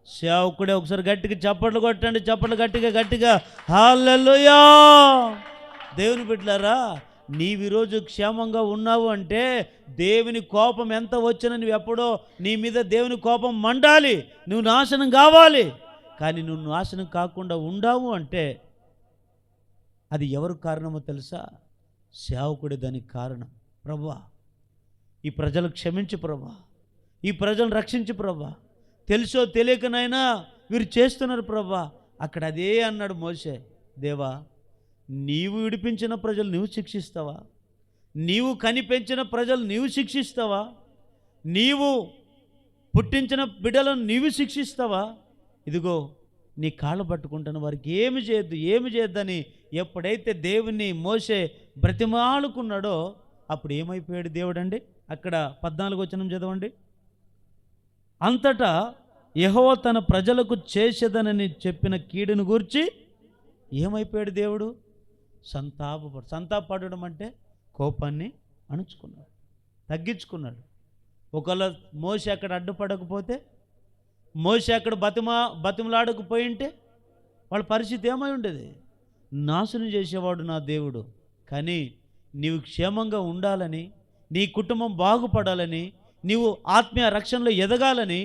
సేవకుడే. ఒకసారి గట్టిగా చప్పట్లు కొట్టండి, చప్పట్లు గట్టిగా హల్లెలూయా. దేవుని బిడ్డలారా, నీవు ఈరోజు క్షేమంగా ఉన్నావు అంటే దేవుని కోపం ఎంత వచ్చినా నువ్వు ఎప్పుడో నీ మీద దేవుని కోపం మండాలి, నువ్వు నాశనం కావాలి. కానీ నువ్వు నాశనం కాకుండా ఉండావు అంటే అది ఎవరు కారణమో తెలుసా? సేవకుడే దానికి కారణం. ప్రభువా, ఈ ప్రజలు క్షమించు ప్రభువా, ఈ ప్రజలను రక్షించు ప్రభువా, తెలుసో తెలియకనైనా వీరు చేస్తున్నారు ప్రభా. అక్కడ అదే అన్నాడు మోషే, దేవా నీవు విడిపించిన ప్రజలు నీవు శిక్షిస్తావా? నీవు కనిపెంచిన ప్రజలు నీవు శిక్షిస్తావా? నీవు పుట్టించిన బిడ్డలను నీవు శిక్షిస్తావా? ఇదిగో నీ కాళ్ళు పట్టుకుంటున్న వారికి ఏమి చేయొద్దని ఎప్పుడైతే దేవుని మోషే బ్రతిమాలుకున్నాడో అప్పుడు ఏమైపోయాడు దేవుడు అండి? అక్కడ 14 వచనం చదవండి. అంతటా యెహోవా తన ప్రజలకు చేసేదనని చెప్పిన కీడును గూర్చి ఏమైపోయాడు దేవుడు? సంతాపపడడం అంటే కోపాన్ని అణుచుకున్నాడు, తగ్గించుకున్నాడు. ఒకవేళ మోషే అక్కడ అడ్డుపడకపోతే, మోషే అక్కడ బతిమలాడకపోయింటే వాళ్ళ పరిస్థితి ఏమై ఉండేది? నాశనం చేసేవాడు నా దేవుడు. కానీ నీవు క్షేమంగా ఉండాలని, నీ కుటుంబం బాగుపడాలని, నీవు ఆత్మీయ రక్షణలో ఎదగాలని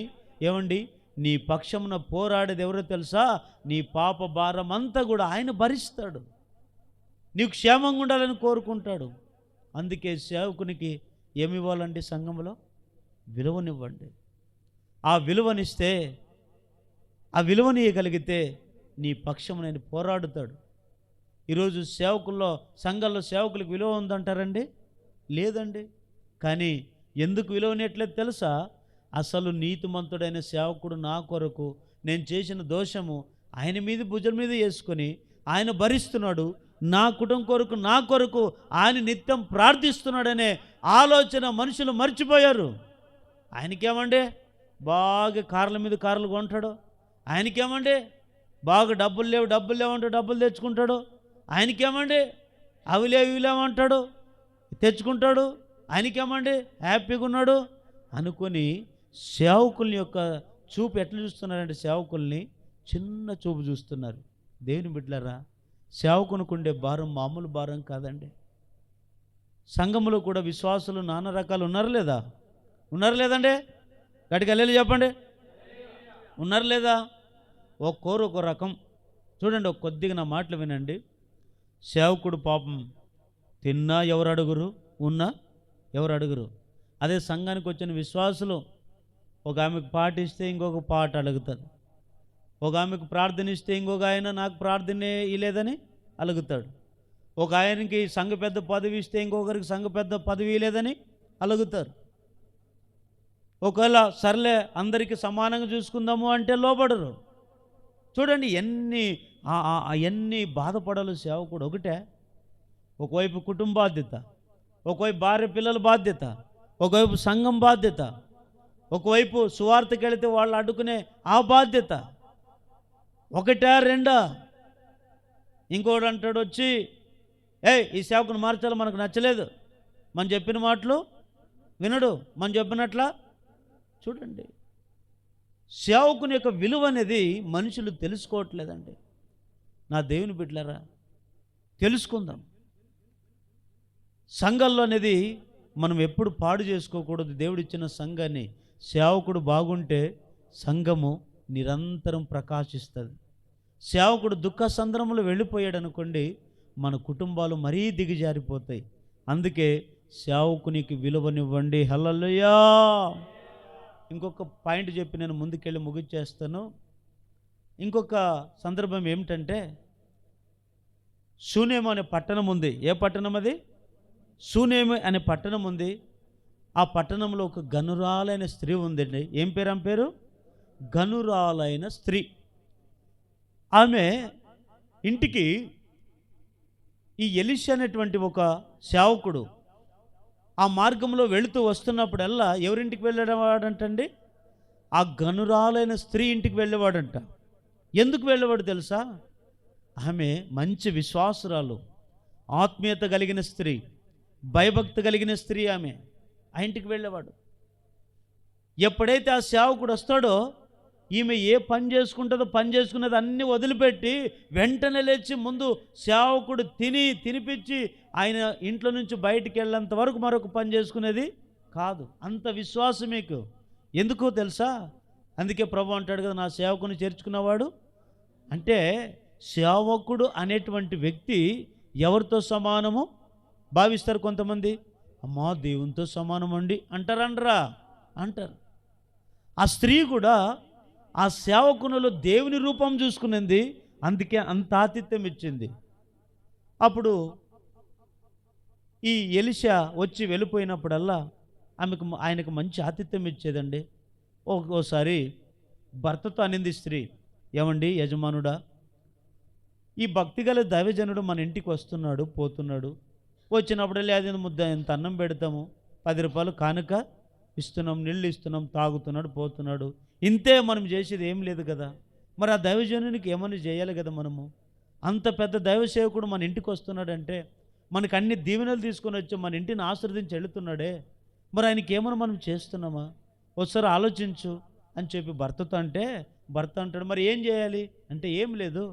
ఏమండి నీ పక్షమున పోరాడేది ఎవరో తెలుసా? నీ పాప భారం అంతా కూడా ఆయన భరిస్తాడు. నీవు క్షేమంగా ఉండాలని కోరుకుంటాడు. అందుకే సేవకునికి ఏమి ఇవ్వాలండి? సంఘంలో విలువనివ్వండి. ఆ విలువనిస్తే, ఆ విలువని ఇవ్వగలిగితే నీ పక్షము నేను పోరాడుతాడు. ఈరోజు సంఘాల్లో సేవకులకు విలువ ఉందంటారండి? లేదండి. కానీ ఎందుకు విలువనియట్లేదు తెలుసా? అసలు నీతిమంతుడైన సేవకుడు నా కొరకు నేను చేసిన దోషము ఆయన మీద భుజం మీద వేసుకొని ఆయన భరిస్తున్నాడు. నా కుటుంబం నా కొరకు ఆయన నిత్యం ప్రార్థిస్తున్నాడనే ఆలోచన మనుషులు మర్చిపోయారు. ఆయనకేమండి బాగా కార్ల మీద కార్లు కొంటాడు, ఆయనకేమండి బాగా డబ్బులు లేవంటే డబ్బులు తెచ్చుకుంటాడు, ఆయనకేమండి అవి లేవంటాడు తెచ్చుకుంటాడు, ఆయనకేమండి హ్యాపీగా ఉన్నాడు అనుకొని సేవకుల్ని యొక్క చూపు ఎట్లా చూస్తున్నారంటే సేవకుల్ని చిన్న చూపు చూస్తున్నారు. దేవుని బిడ్డలారా, సేవకునికి ఉండే భారం మామూలు భారం కాదండి. సంఘములో కూడా విశ్వాసులు నానా రకాలు ఉన్నారు లేదండి? గట్టిగా వెళ్ళి చెప్పండి, ఉన్నారు లేదా? ఒక్కోరు ఒక రకం. చూడండి, ఒక కొద్దిగా నా మాటలు వినండి. సేవకుడు పాపం తిన్నా ఎవరు అడుగురు, ఉన్నా ఎవరు అడుగురు. అదే సంఘానికి వచ్చిన విశ్వాసులు ఒక ఆమెకు పాట ఇస్తే ఇంకొక పాట అడుగుతారు, ఒక ఆమెకు ప్రార్థన ఇస్తే ఇంకొక ఆయన నాకు ప్రార్థనే ఇలేదని అలుగుతాడు, ఒక ఆయనకి సంఘ పెద్ద పదవి ఇస్తే ఇంకొకరికి సంఘ పెద్ద పదవి లేదని అలుగుతారు. ఒకవేళ సర్లే అందరికీ సమానంగా చూసుకుందాము అంటే లోబడరు. చూడండి ఎన్ని బాధపడాలి సేవకుడు. ఒకటే, ఒకవైపు కుటుంబ బాధ్యత, ఒకవైపు భార్య పిల్లల బాధ్యత, ఒకవైపు సంఘం బాధ్యత, ఒకవైపు సువార్తకి వెళితే వాళ్ళు అడ్డుకునే ఆ బాధ్యత. ఒకటా రెండా? ఇంకోటి అంటాడు వచ్చి, ఈ సేవకుని మార్చాలి, మనకు నచ్చలేదు, మనం చెప్పిన మాటలు వినడు, మనం చెప్పినట్లా. చూడండి, సేవకుని యొక్క విలువ అనేది మనుషులు తెలుసుకోవట్లేదండి. నా దేవుని బిడ్డలారా, తెలుసుకుందాం. సంఘంలో అనేది మనం ఎప్పుడు పాడు చేసుకోకూడదు. దేవుడిచ్చిన సంఘాన్ని, సేవకుడు బాగుంటే సంఘము నిరంతరం ప్రకాశిస్తుంది. సేవకుడు దుఃఖ సంద్రములు వెళ్ళిపోయాడు అనుకోండి, మన కుటుంబాలు మరీ దిగజారిపోతాయి. అందుకే సేవకునికి విలువనివ్వండి. హల్లెలూయా. ఇంకొక పాయింట్ చెప్పి నేను ముందుకెళ్ళి ముగించేస్తాను. ఇంకొక సందర్భం ఏమిటంటే, షూనేము అనే పట్టణం ఉంది. ఏ పట్టణం అది? షూనేము అనే పట్టణం ఉంది. ఆ పట్టణంలో ఒక గనురాలైన స్త్రీ ఉందండి. ఏం పేరు ఆమె పేరు? గనురాలైన స్త్రీ. ఆమె ఇంటికి ఈ ఎలీషా అనేటువంటి ఒక సేవకుడు ఆ మార్గంలో వెళుతూ వస్తున్నప్పుడల్లా ఎవరింటికి వెళ్ళేవాడంటండి? ఆ గనురాలైన స్త్రీ ఇంటికి వెళ్ళేవాడంట. ఎందుకు వెళ్ళేవాడు తెలుసా? ఆమె మంచి విశ్వాసురాలు, ఆత్మీయత కలిగిన స్త్రీ, భయభక్తి కలిగిన స్త్రీ. ఆమె ఆ ఇంటికి వెళ్ళేవాడు. ఎప్పుడైతే ఆ సేవకుడు వస్తాడో ఈమె ఏ పని చేసుకుంటుందో పని చేసుకునేది అన్నీ వదిలిపెట్టి వెంటనే లేచి ముందు సేవకుడు తినిపించి ఆయన ఇంట్లో నుంచి బయటికి వెళ్ళేంత వరకు మరొక పని చేసుకునేది కాదు. అంత విశ్వాసం మీకు. ఎందుకో తెలుసా? అందుకే ప్రభు అంటాడు కదా, నా సేవకుని చేర్చుకున్నవాడు. అంటే సేవకుడు అనేటువంటి వ్యక్తి ఎవరితో సమానము భావిస్తారు కొంతమంది? అమ్మా దేవునితో సమానం అండి అంటారు. ఆ స్త్రీ కూడా ఆ సేవకునిలో దేవుని రూపం చూసుకునింది, అందుకే అంత ఆతిథ్యం ఇచ్చింది. అప్పుడు ఈ ఎలీషా వచ్చి వెళ్ళిపోయినప్పుడల్లా ఆయనకు మంచి ఆతిథ్యం ఇచ్చేదండి. ఒక్కోసారి భర్తతో అనింది స్త్రీ, ఏమండి యజమానుడా, ఈ భక్తిగల దైవజనుడు మన ఇంటికి వస్తున్నాడు పోతున్నాడు, వచ్చినప్పుడల్లా అది ముద్ద ఇంత అన్నం పెడతాము, 10 రూపాయలు కానుక ఇస్తున్నాం, నీళ్ళు ఇస్తున్నాం, తాగుతున్నాడు పోతున్నాడు, ఇంతే మనం చేసేది ఏం లేదు కదా. మరి ఆ దైవజనునికి ఏమని చేయాలి కదా మనము. అంత పెద్ద దైవ సేవకుడు మన ఇంటికి వస్తున్నాడంటే, మనకు అన్ని దీవెనలు తీసుకొని వచ్చి మన ఇంటిని ఆశీర్వదించి వెళుతున్నాడే, మరి ఆయనకి ఏమైనా మనం చేస్తున్నామా, ఒకసారి ఆలోచించు అని చెప్పి భర్తతో అంటే, భర్త అంటాడు మరి ఏం చేయాలి అంటే, ఏం లేదు,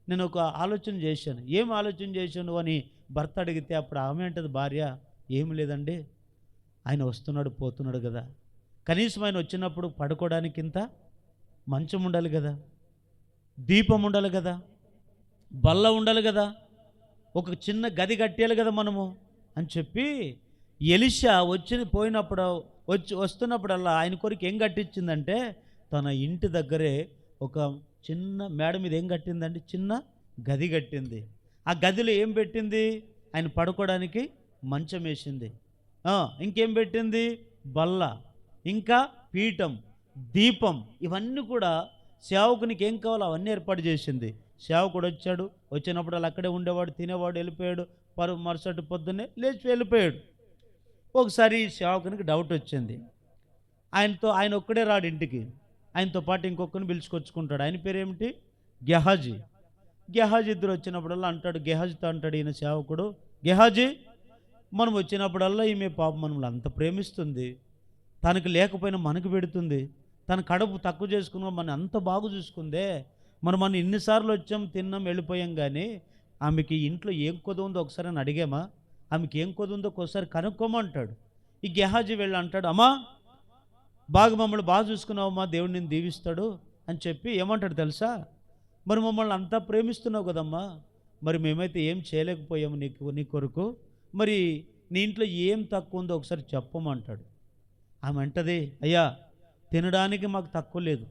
నేను ఒక ఆలోచన చేశాను. ఏం ఆలోచన చేశాను అని భర్త అడిగితే అప్పుడు ఆమె అంటది భార్య, ఏమి లేదండి, ఆయన వస్తున్నాడు పోతున్నాడు కదా, కనీసం ఆయన వచ్చినప్పుడు పడుకోవడానికి ఇంత మంచం ఉండాలి కదా, దీపం ఉండాలి కదా, బల్ల ఉండాలి కదా, ఒక చిన్న గది కట్టేయాలి కదా మనము అని చెప్పి ఎలీషా వస్తున్నప్పుడల్లా ఆయన కొరకు ఏం కట్టించిందంటే, తన ఇంటి దగ్గరే ఒక చిన్న మేడ మీద ఏం కట్టిందండి, చిన్న గది కట్టింది. ఆ గదిలో ఏం పెట్టింది, ఆయన పడుకోవడానికి మంచం వేసింది. ఇంకేం పెట్టింది, బల్ల, ఇంకా పీఠం, దీపం, ఇవన్నీ కూడా సేవకునికి ఏం కావాలో అవన్నీ ఏర్పాటు చేసింది. సేవకుడు వచ్చాడు, వచ్చినప్పుడు వాళ్ళు అక్కడే ఉండేవాడు, తినేవాడు, వెళ్ళిపోయాడు, మరుసటి పొద్దున్నే లేచి వెళ్ళిపోయాడు. ఒకసారి సేవకునికి డౌట్ వచ్చింది. ఆయన ఒక్కడే రాడు ఇంటికి, ఆయనతో పాటు ఇంకొకరిని పిలుచుకొచ్చుకుంటాడు. ఆయన పేరేమిటి, గెహాజీ. ఇద్దరు వచ్చినప్పుడల్లా అంటాడు, గెహాజీతో అంటాడు ఈయన సేవకుడు, గెహాజీ, మనం వచ్చినప్పుడల్లా ఈమె పాప మనల్ని అంత ప్రేమిస్తుంది, తనకు లేకపోయినా మనకు పెడుతుంది, తన కడుపు తక్కువ చేసుకున్నా మన అంత బాగా చూసుకుందే, మనం ఇన్నిసార్లు వచ్చాం, తిన్నాం, వెళ్ళిపోయాం, కానీ ఆమెకి ఇంట్లో ఏం కొద్దు ఉందో ఒకసారి అని అడిగామా, ఆమెకి ఏం కొద్దు ఉందో ఒకసారి కనుక్కోమంటాడు. ఈ గెహాజీ వెళ్ళి అంటాడు, అమ్మా మమ్మల్ని బాగా చూసుకున్నావమ్మా, దేవుడు నేను దీవిస్తాడు అని చెప్పి ఏమంటాడు తెలుసా, మరి మమ్మల్ని అంతా ప్రేమిస్తున్నావు కదమ్మా, మరి మేమైతే ఏం చేయలేకపోయాము నీ కొరకు, మరి నీ ఇంట్లో ఏం తక్కువ ఉందో ఒకసారి చెప్పమంటాడు. ఆమె అంటది, అయ్యా తినడానికి మాకు తక్కువ లేదు,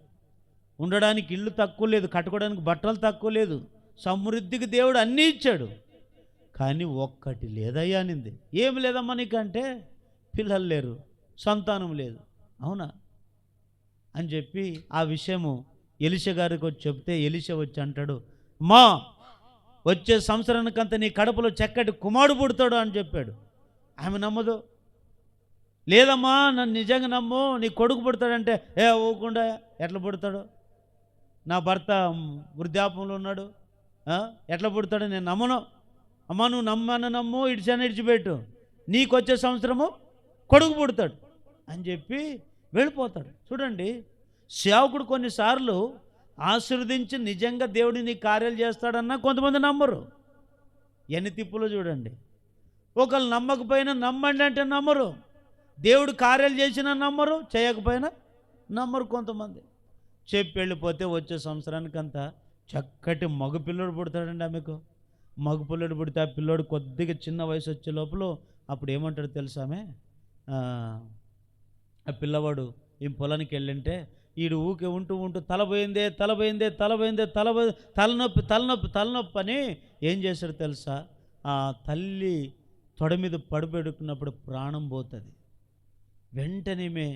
ఉండడానికి ఇల్లు తక్కువ లేదు, కట్టుకోవడానికి బట్టలు తక్కువ లేదు, సమృద్ధికి దేవుడు అన్నీ ఇచ్చాడు, కానీ ఒక్కటి లేదయ్యా అనింది. ఏమి లేదమ్మా నీకంటే, పిల్లలు లేరు, సంతానం లేదు, అవునా అని చెప్పి ఆ విషయము ఎలీషా గారికి వచ్చి చెప్తే, ఎలీషా వచ్చి అంటాడు, మా వచ్చే సంవత్సరానికంతా నీ కడుపులో చక్కటి కుమారుడు పుడతాడు అని చెప్పాడు. ఆమె నమ్మదు, లేదమ్మా నన్ను నిజంగా నమ్ము, నీ కొడుకు పుడతాడంటే, ఊకుండా ఎట్లా పుడతాడు, నా భర్త వృద్ధాపంలో ఉన్నాడు, ఎట్లా పుడతాడు, నేను నమ్మను, అమ్మా నువ్వు నమ్ము, ఇడిచిపెట్టు, నీకు వచ్చే సంవత్సరము కొడుకు పుడతాడు అని చెప్పి వెళ్ళిపోతాడు. చూడండి, సేవకుడు కొన్నిసార్లు ఆశీర్వదించి నిజంగా దేవుడిని నీ కార్యాలు చేస్తాడన్నా కొంతమంది నమ్మరు. ఎన్ని తిప్పులో చూడండి, ఒకళ్ళు నమ్మకపోయినా నమ్మండి అంటే నమ్మరు, దేవుడు కార్యాలు చేసినా నమ్మరు, చేయకపోయినా నమ్మరు. కొంతమంది చెప్పి వెళ్ళిపోతే వచ్చే సంవత్సరానికంతా చక్కటి మగపిల్లడు పుడతాడండి. ఆమెకు మగపిల్లడు పుడితే ఆ పిల్లోడు కొద్దిగా చిన్న వయసు వచ్చే లోపల అప్పుడు ఏమంటాడు తెలుసామే, ఆ పిల్లవాడు ఈ పొలానికి వెళ్ళంటే ఈడు ఊకే ఉంటూ తలపోయిందే తలనొప్పి అని ఏం చేశాడు తెలుసా, ఆ తల్లి తొడ మీద పడిపెడుకున్నప్పుడు ప్రాణం పోతుంది. వెంటనే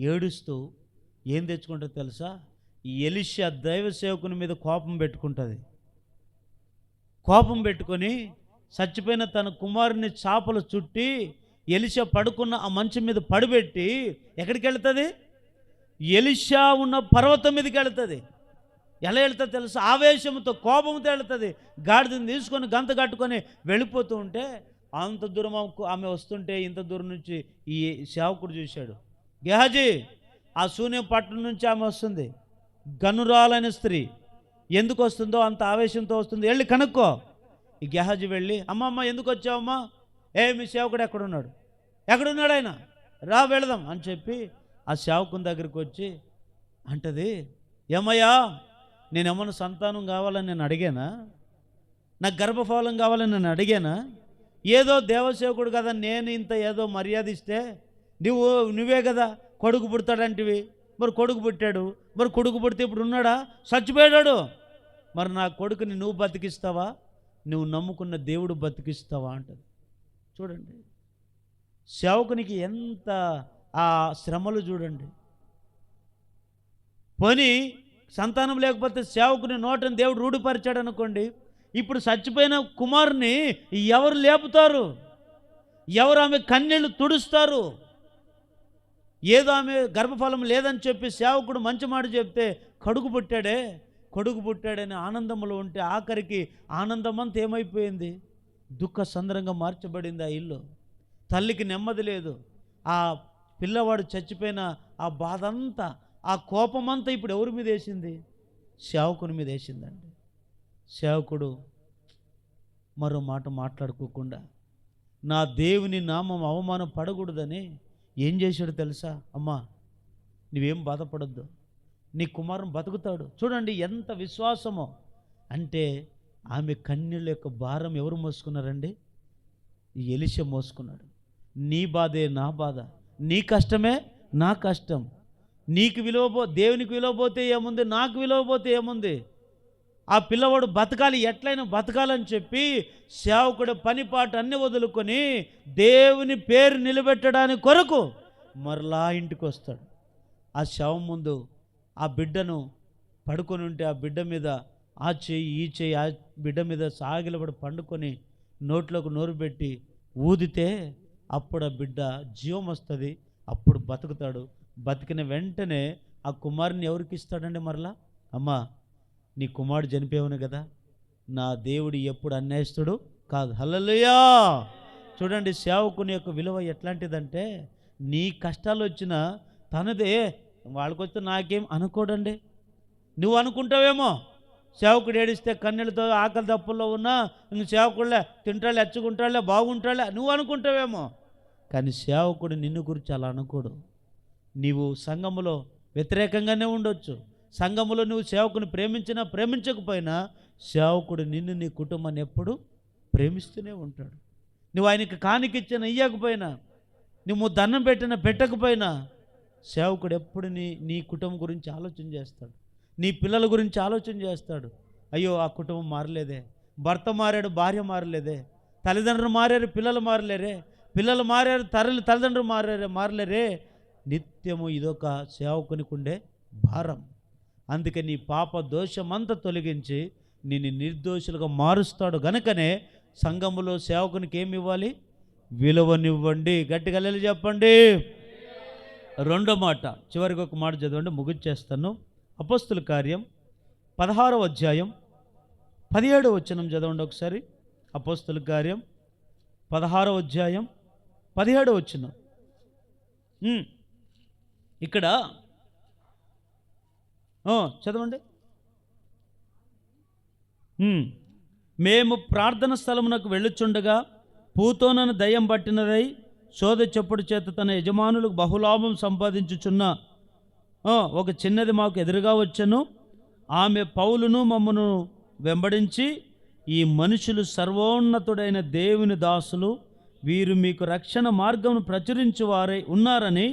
ఏడుస్తూ ఏం తెచ్చుకుంటుంది తెలుసా, ఎలీషా దైవ సేవకుని మీద కోపం పెట్టుకుంటుంది. కోపం పెట్టుకొని చచ్చిపోయిన తన కుమారుని చాపలు చుట్టి ఎలీషా పడుకున్న ఆ మంచం మీద పడిపెట్టి ఎక్కడికి వెళ్తుంది, ఎలీషా ఉన్న పర్వతం మీదకి వెళ్తుంది. ఎలా వెళ్తుంది తెలుసా, ఆవేశంతో కోపంతో వెళ్తుంది. గాడిదని తీసుకొని గంత కట్టుకొని వెళ్ళిపోతూ ఉంటే అంత దూరం ఆమె వస్తుంటే ఇంత దూరం నుంచి ఈ సేవకుడు చూశాడు, గెహాజీ ఆ శూన్య పట్టణం నుంచి ఆమె వస్తుంది, గనురాలైన స్త్రీ, ఎందుకు వస్తుందో అంత ఆవేశంతో వస్తుంది, వెళ్ళి కనుక్కో. ఈ గెహాజీ వెళ్ళి, అమ్మమ్మ ఎందుకు వచ్చావమ్మా, మీ సేవకుడు ఎక్కడున్నాడు ఆయన, రా వెళదాం అని చెప్పి ఆ సేవకుని దగ్గరికి వచ్చి అంటది, ఏమయ్యా నేనేమన్నా సంతానం కావాలని నేను అడిగానా, నాకు గర్భఫలం కావాలని నేను అడిగానా, ఏదో దేవసేవకుడు కదా నేను ఇంత ఏదో మర్యాద ఇస్తే నువ్వే కదా కొడుకు పుడతాడంటివి, మరి కొడుకు పుట్టాడు, మరి కొడుకు పుడితే ఇప్పుడు ఉన్నాడా? చచ్చిపోయాడు. మరి నా కొడుకుని నువ్వు బతికిస్తావా, నువ్వు నమ్ముకున్న దేవుడు బతికిస్తావా అంటది. చూడండి సేవకునికి ఎంత ఆ శ్రమలు చూడండి. పోనీ సంతానం లేకపోతే సేవకుని నోటని దేవుడు రూఢిపరిచాడు అనుకోండి, ఇప్పుడు చచ్చిపోయిన కుమారుని ఎవరు లేపుతారు? ఎవరు ఆమె కన్నీళ్లు తుడుస్తారు? ఏదో ఆమె గర్భఫలం లేదని చెప్పి సేవకుడు మంచి మాట చెప్తే కొడుకు పుట్టాడని ఆనందంలో ఉంటే ఆఖరికి ఆనందమంతా ఏమైపోయింది? దుఃఖ సంద్రంగా మార్చబడింది ఆ ఇల్లు. తల్లికి నెమ్మది లేదు. ఆ పిల్లవాడు చచ్చిపోయిన ఆ బాధ అంతా, ఆ కోపమంతా ఇప్పుడు ఎవరి మీద వేసింది? సేవకుని మీద వేసిందండి. సేవకుడు మరో మాట మాట్లాడుకోకుండా నా దేవుని నామం అవమానం పడకూడదని ఏం చేశాడు తెలుసా? అమ్మా నువ్వేం బాధపడద్దు, నీ కుమారుని బతుకుతాడు. చూడండి ఎంత విశ్వాసమో. అంటే ఆమె కన్నీళ్ళ యొక్క భారం ఎవరు మోసుకున్నారండి? ఎలీషా మోసుకున్నాడు. నీ బాధే నా బాధ, నీ కష్టమే నా కష్టం. నీకు దేవునికి విలువ పోతే ఏముంది, నాకు విలువ పోతే ఏముంది? ఆ పిల్లవాడు బతకాలి, ఎట్లయినా బతకాలని చెప్పి సేవకుడు పనిపాటు అన్ని వదులుకొని దేవుని పేరు నిలబెట్టడానికి కొరకు మరలా ఇంటికి వస్తాడు. ఆ శవం ముందు ఆ బిడ్డను పడుకొని ఉంటే ఆ బిడ్డ మీద ఆ చెయ్యి ఈ చెయ్యి ఆ బిడ్డ మీద సాగిలబడి పండుకొని నోట్లోకి నోరు పెట్టి ఊదితే అప్పుడు ఆ బిడ్డ జీవం వస్తుంది, అప్పుడు బతుకుతాడు. బతికిన వెంటనే ఆ కుమారుని ఎవరికి ఇస్తాడండి? మరలా అమ్మా నీ కుమారుడు చనిపోయావును కదా, నా దేవుడు ఎప్పుడు అన్యాయస్తుడు కాదు. హల్లెలూయా. చూడండి సేవకుని యొక్క విలువ ఎట్లాంటిదంటే, నీ కష్టాలు వచ్చినా తనదే, వాళ్ళకి వస్తే నాకేం అనుకోడండి. నువ్వు అనుకుంటావేమో సేవకుడు ఏడిస్తే కన్నీళ్ళతో ఆకలి దప్పుల్లో ఉన్నా ఇంక సేవకుడులే తింటాడులే, ఎచ్చుకుంటాడులే, బాగుంటాడులే నువ్వు అనుకుంటావేమో. కానీ సేవకుడు నిన్ను గురించి అలా అనుకోడు. నీవు సంఘములో వ్యతిరేకంగానే ఉండొచ్చు, సంఘములో నువ్వు సేవకుని ప్రేమించినా ప్రేమించకపోయినా సేవకుడు నిన్ను నీ కుటుంబాన్ని ఎప్పుడు ప్రేమిస్తూనే ఉంటాడు. నువ్వు ఆయనకి కానికిచ్చిన ఇయ్యకపోయినా, నువ్వు దండం పెట్టకపోయినా సేవకుడు ఎప్పుడు నీ కుటుంబం గురించి ఆలోచన చేస్తాడు, నీ పిల్లల గురించి ఆలోచన చేస్తాడు. అయ్యో ఆ కుటుంబం మారలేదే, భర్త మారాడు భార్య మారలేదే, తల్లిదండ్రులు మారారు పిల్లలు మారలేరే, పిల్లలు మారారు తల్లిదండ్రులు మారలేరే. నిత్యము ఇదొక సేవకునికి ఉండే భారం. అందుకే నీ పాప దోషమంతా తొలగించి నిన్ను నిర్దోషులుగా మారుస్తాడు. గనుకనే సంఘములో సేవకునికి ఏమి ఇవ్వాలి? విలువనివ్వండి. గట్టిగా హల్లెలూయా చెప్పండి. రెండో మాట, చివరికి ఒక మాట చదవండి, ముగించేస్తాను. అపోస్తుల కార్యం 16వ అధ్యాయం 17వ వచనం చదవండి ఒకసారి. అపోస్తుల కార్యం 16వ అధ్యాయం 17వ వచనం. ఇక్కడ చదవండి. మేము ప్రార్థన స్థలమునకు వెళ్ళుచుండగా పూతోనను దయ్యం పట్టినదై శోధ చెప్పుడు చేత తన యజమానులకు బహులాభం సంపాదించుచున్న ఒక చిన్నది మాకు ఎదురుగా వచ్చెను. ఆమె పౌలును మమ్మను వెంబడించి, ఈ మనుషులు సర్వోన్నతుడైన దేవుని దాసులు, వీరు మీకు రక్షణ మార్గమును ప్రచురించు వారై ఉన్నారని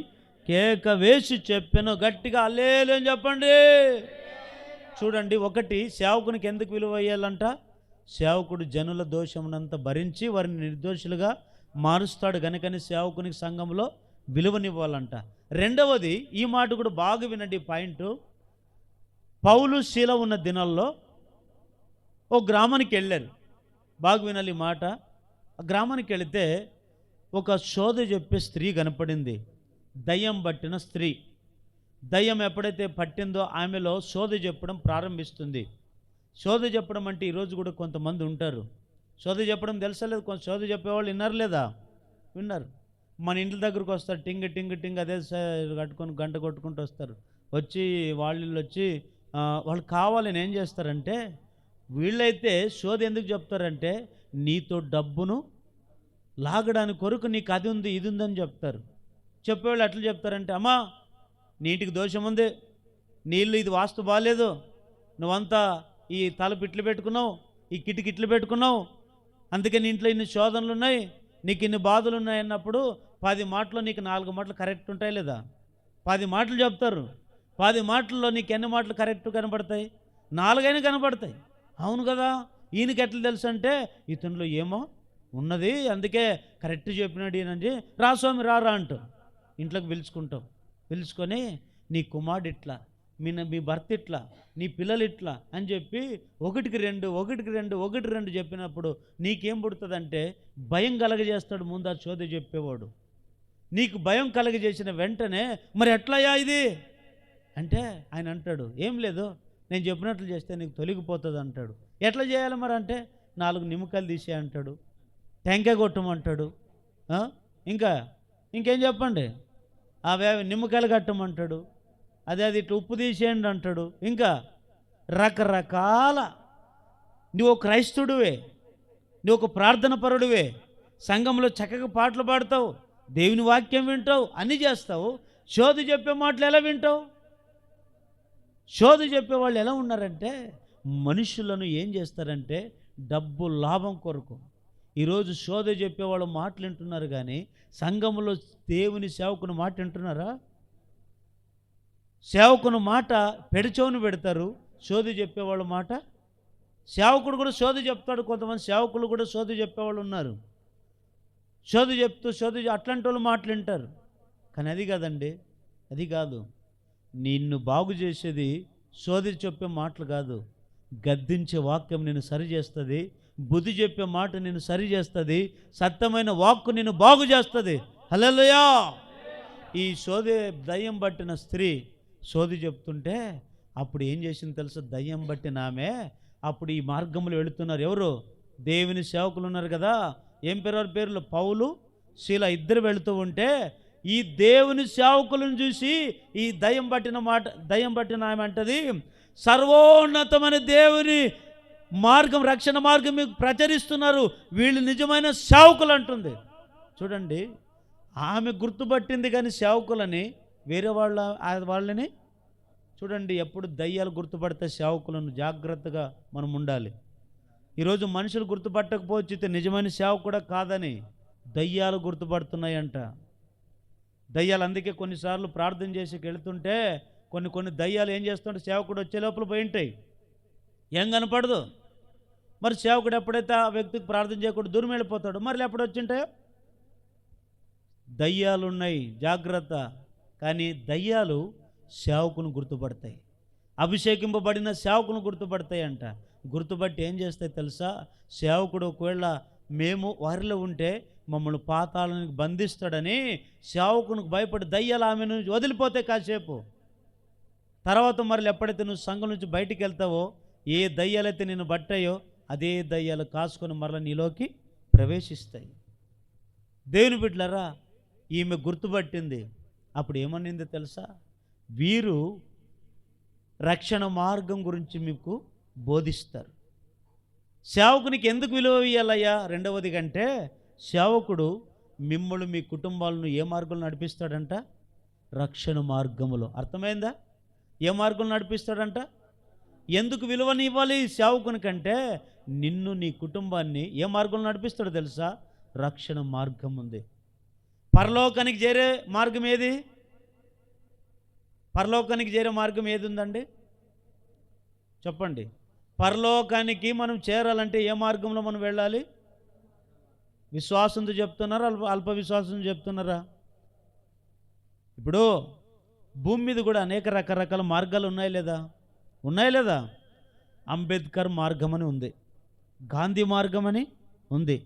కేక వేసి చెప్పెను. గట్టిగా హల్లెలూయా చెప్పండి. చూడండి, ఒకటి సేవకునికి ఎందుకు విలువ అయ్యాలంట? సేవకుడు జనుల దోషమునంతా భరించి వారిని నిర్దోషులుగా మారుస్తాడు గనుకని సేవకునికి సంఘంలో విలువనివ్వాలంట. రెండవది, ఈ మాట కూడా బాగా వినండి పాయింట్. పౌలు శీల ఉన్న దినాల్లో ఓ గ్రామానికి వెళ్ళారు. బాగా వినాలి ఈ మాట. ఆ గ్రామానికి వెళితే ఒక శోధ చెప్పే స్త్రీ కనపడింది, దయ్యం పట్టిన స్త్రీ. దయ్యం ఎప్పుడైతే పట్టిందో ఆమెలో శోధ చెప్పడం ప్రారంభిస్తుంది. శోధ చెప్పడం అంటే ఈరోజు కూడా కొంతమంది ఉంటారు. శోధ చెప్పడం తెలుసా లేదు? కొంత శోధ చెప్పేవాళ్ళు విన్నారు లేదా? విన్నారు. మన ఇంటి దగ్గరకు వస్తారు, టింగ్ టింగ్ టింగ్ అదే కట్టుకొని గంట కొట్టుకుంటూ వస్తారు. వచ్చి వాళ్ళు వచ్చి వాళ్ళు కావాలని ఏం చేస్తారంటే, వీళ్ళైతే శోధ ఎందుకు చెప్తారంటే నీతో డబ్బును లాగడానికి కొరకు, నీకు అది ఉంది ఇది ఉందని చెప్తారు. చెప్పేవాళ్ళు ఎట్లా చెప్తారంటే, అమ్మా నీటికి దోషం ఉంది, నీళ్ళు ఇది వాస్తు బాగాలేదు, నువ్వంతా ఈ తలపు ఇట్లు పెట్టుకున్నావు, ఈ కిటికి ఇట్లు పెట్టుకున్నావు, అందుకే నీ ఇంట్లో ఇన్ని శోధనలు ఉన్నాయి, నీకు ఇన్ని బాధలు ఉన్నాయి అన్నప్పుడు 10 మాటలు నీకు 4 మాటలు కరెక్ట్ ఉంటాయి లేదా? 10 మాటలు చెప్తారు. 10 మాటల్లో నీకు ఎన్ని మాటలు కరెక్ట్ కనబడతాయి? 4 కనబడతాయి. అవును కదా, ఈయనకి ఎట్లా తెలుసు అంటే ఇతనిలో ఏమో ఉన్నది, అందుకే కరెక్ట్ చెప్పినాడు ఈయనండి. రా స్వామి రారా అంటాం, ఇంట్లోకి పిలుచుకుంటాం. పిలుచుకొని నీ కుమారుడు ఇట్లా, మీ భర్త ఇట్లా, నీ పిల్లలు ఇట్లా అని చెప్పి ఒకటికి రెండు చెప్పినప్పుడు నీకేం పుడుతుందంటే భయం కలగజేస్తాడు ముందు ఆ చోద చెప్పేవాడు. నీకు భయం కలగజేసిన వెంటనే మరి ఎట్లయ్యా ఇది అంటే ఆయన అంటాడు, ఏం లేదు నేను చెప్పినట్లు చేస్తే నీకు తొలగిపోతుంది అంటాడు. ఎట్లా చేయాలి మరి అంటే 4 నిమ్మకాయలు తీసే అంటాడు, టెంకాయ కొట్టమంటాడు, ఇంకేం చెప్పండి, నిమ్మకాయలు కట్టమంటాడు, అది ఇట్లా ఉప్పు తీసేయండి అంటాడు. ఇంకా రకరకాల, నువ్వు ఒక క్రైస్తవుడివే, నువ్వు ఒక ప్రార్థన పరుడివే, సంఘంలో చక్కగా పాటలు పాడతావు, దేవుని వాక్యం వింటావు, అన్నీ చేస్తావు. శోధ చెప్పే మాటలు ఎలా వింటావు? శోధ చెప్పేవాళ్ళు ఎలా ఉన్నారంటే మనుషులను ఏం చేస్తారంటే డబ్బు లాభం కొరకు ఈరోజు శోధ చెప్పేవాళ్ళు మాటలు వింటున్నారు, కానీ సంఘంలో దేవుని సేవకుని మాట వింటున్నారా? సేవకుని మాట పెడచోని పెడతారు, శోధ చెప్పేవాళ్ళ మాట. సేవకుడు కూడా శోధ చెప్తాడు, కొంతమంది సేవకులు కూడా శోధ చెప్పేవాళ్ళు ఉన్నారు. శోధ చెప్తూ అట్లాంటి వాళ్ళు మాటలు వింటారు. కానీ అది కాదండి, అది కాదు. నిన్ను బాగు చేసేది శోధ చెప్పే మాటలు కాదు, గద్దించే వాక్యం నిన్ను సరి చేస్తుంది, బుద్ధి చెప్పే మాట నిన్ను సరి చేస్తుంది, సత్యమైన వాక్కు నిన్ను బాగు చేస్తుంది. హల్లెలూయా. ఈ శోధ దయ్యం పట్టిన స్త్రీ శోధ చెప్తుంటే అప్పుడు ఏం చేసింది తెలుసా? దయ్యం పట్టిన ఆమె అప్పుడు ఈ మార్గంలో వెళుతున్నారు. ఎవరు? దేవుని సేవకులు ఉన్నారు కదా, ఏం పేర్లు? పౌలు, శీల ఇద్దరు వెళుతూ ఉంటే ఈ దేవుని సేవకులను చూసి ఈ దయ్యం పట్టిన ఆమె అంటది, సర్వోన్నతమైన దేవుని మార్గం, రక్షణ మార్గం మీకు ప్రచరిస్తున్నారు, వీళ్ళు నిజమైన సేవకులు అంటుంది. చూడండి, ఆమె గుర్తుపట్టింది కానీ సేవకులని, వేరే వాళ్ళని చూడండి. ఎప్పుడు దయ్యాలు గుర్తుపడితే సేవకులను జాగ్రత్తగా మనం ఉండాలి. ఈరోజు మనుషులు గుర్తుపట్టకపోతే నిజమైన సేవకు కూడా కాదని దయ్యాలు గుర్తుపడుతున్నాయంట. దయ్యాలు అందుకే కొన్నిసార్లు ప్రార్థన చేసి వెళుతుంటే కొన్ని దయ్యాలు ఏం చేస్తుంటే సేవకుడు వచ్చే లోపల పోయి ఉంటాయి, ఏం కనపడదు. మరి సేవకుడు ఎప్పుడైతే ఆ వ్యక్తికి ప్రార్థన చేయకుండా దూరం వెళ్ళిపోతాడు, మరి ఎప్పుడు వచ్చింటాయో. దయ్యాలు ఉన్నాయి, జాగ్రత్త. కానీ దయ్యాలు సేవకును గుర్తుపడతాయి, అభిషేకింపబడిన సేవకును గుర్తుపడతాయి అంట. గుర్తుపట్టి ఏం చేస్తాయి తెలుసా? సేవకుడు ఒకవేళ మేము వారిలో ఉంటే మమ్మల్ని పాతాళానికి బంధిస్తాడని సేవకునికి భయపడి దయ్యాలు ఆమె నుంచి వదిలిపోతే కాసేపు తర్వాత మరలు ఎప్పుడైతే నువ్వు సంఘం నుంచి బయటికి వెళ్తావో, ఏ దయ్యాలైతే నిన్ను బట్టాయో అదే దయ్యాలు కాసుకొని మరల నీలోకి ప్రవేశిస్తాయి. దేవుని బిడ్డలారా, ఈమె గుర్తుపట్టింది. అప్పుడు ఏమనింది తెలుసా? వీరు రక్షణ మార్గం గురించి మీకు బోధిస్తారు. సేవకునికి ఎందుకు విలువ ఇవ్వాలయ్యా? రెండవది కంటే సేవకుడు మిమ్మల్ని మీ కుటుంబాలను ఏ మార్గంలో నడిపిస్తాడంట? రక్షణ మార్గములో. అర్థమైందా? ఏ మార్గంలో నడిపిస్తాడంట? ఎందుకు విలువనివ్వాలి సేవకుని కంటే? నిన్ను నీ కుటుంబాన్ని ఏ మార్గంలో నడిపిస్తాడో తెలుసా? రక్షణ మార్గం ఉంది. పరలోకానికి చేరే మార్గం ఏది? పరలోకానికి చేరే మార్గం ఏది ఉందండి? చెప్పండి. పరలోకానికి మనం చేరాలంటే ఏ మార్గంలో మనం వెళ్ళాలి? విశ్వాసంతో చెప్తున్నారా, అల్ప విశ్వాసంతో చెప్తున్నారా? ఇప్పుడు భూమి మీద కూడా అనేక రకరకాల మార్గాలు ఉన్నాయా లేదా? అంబేద్కర్ మార్గం అని ఉంది, గాంధీ మార్గం అని ఉంది,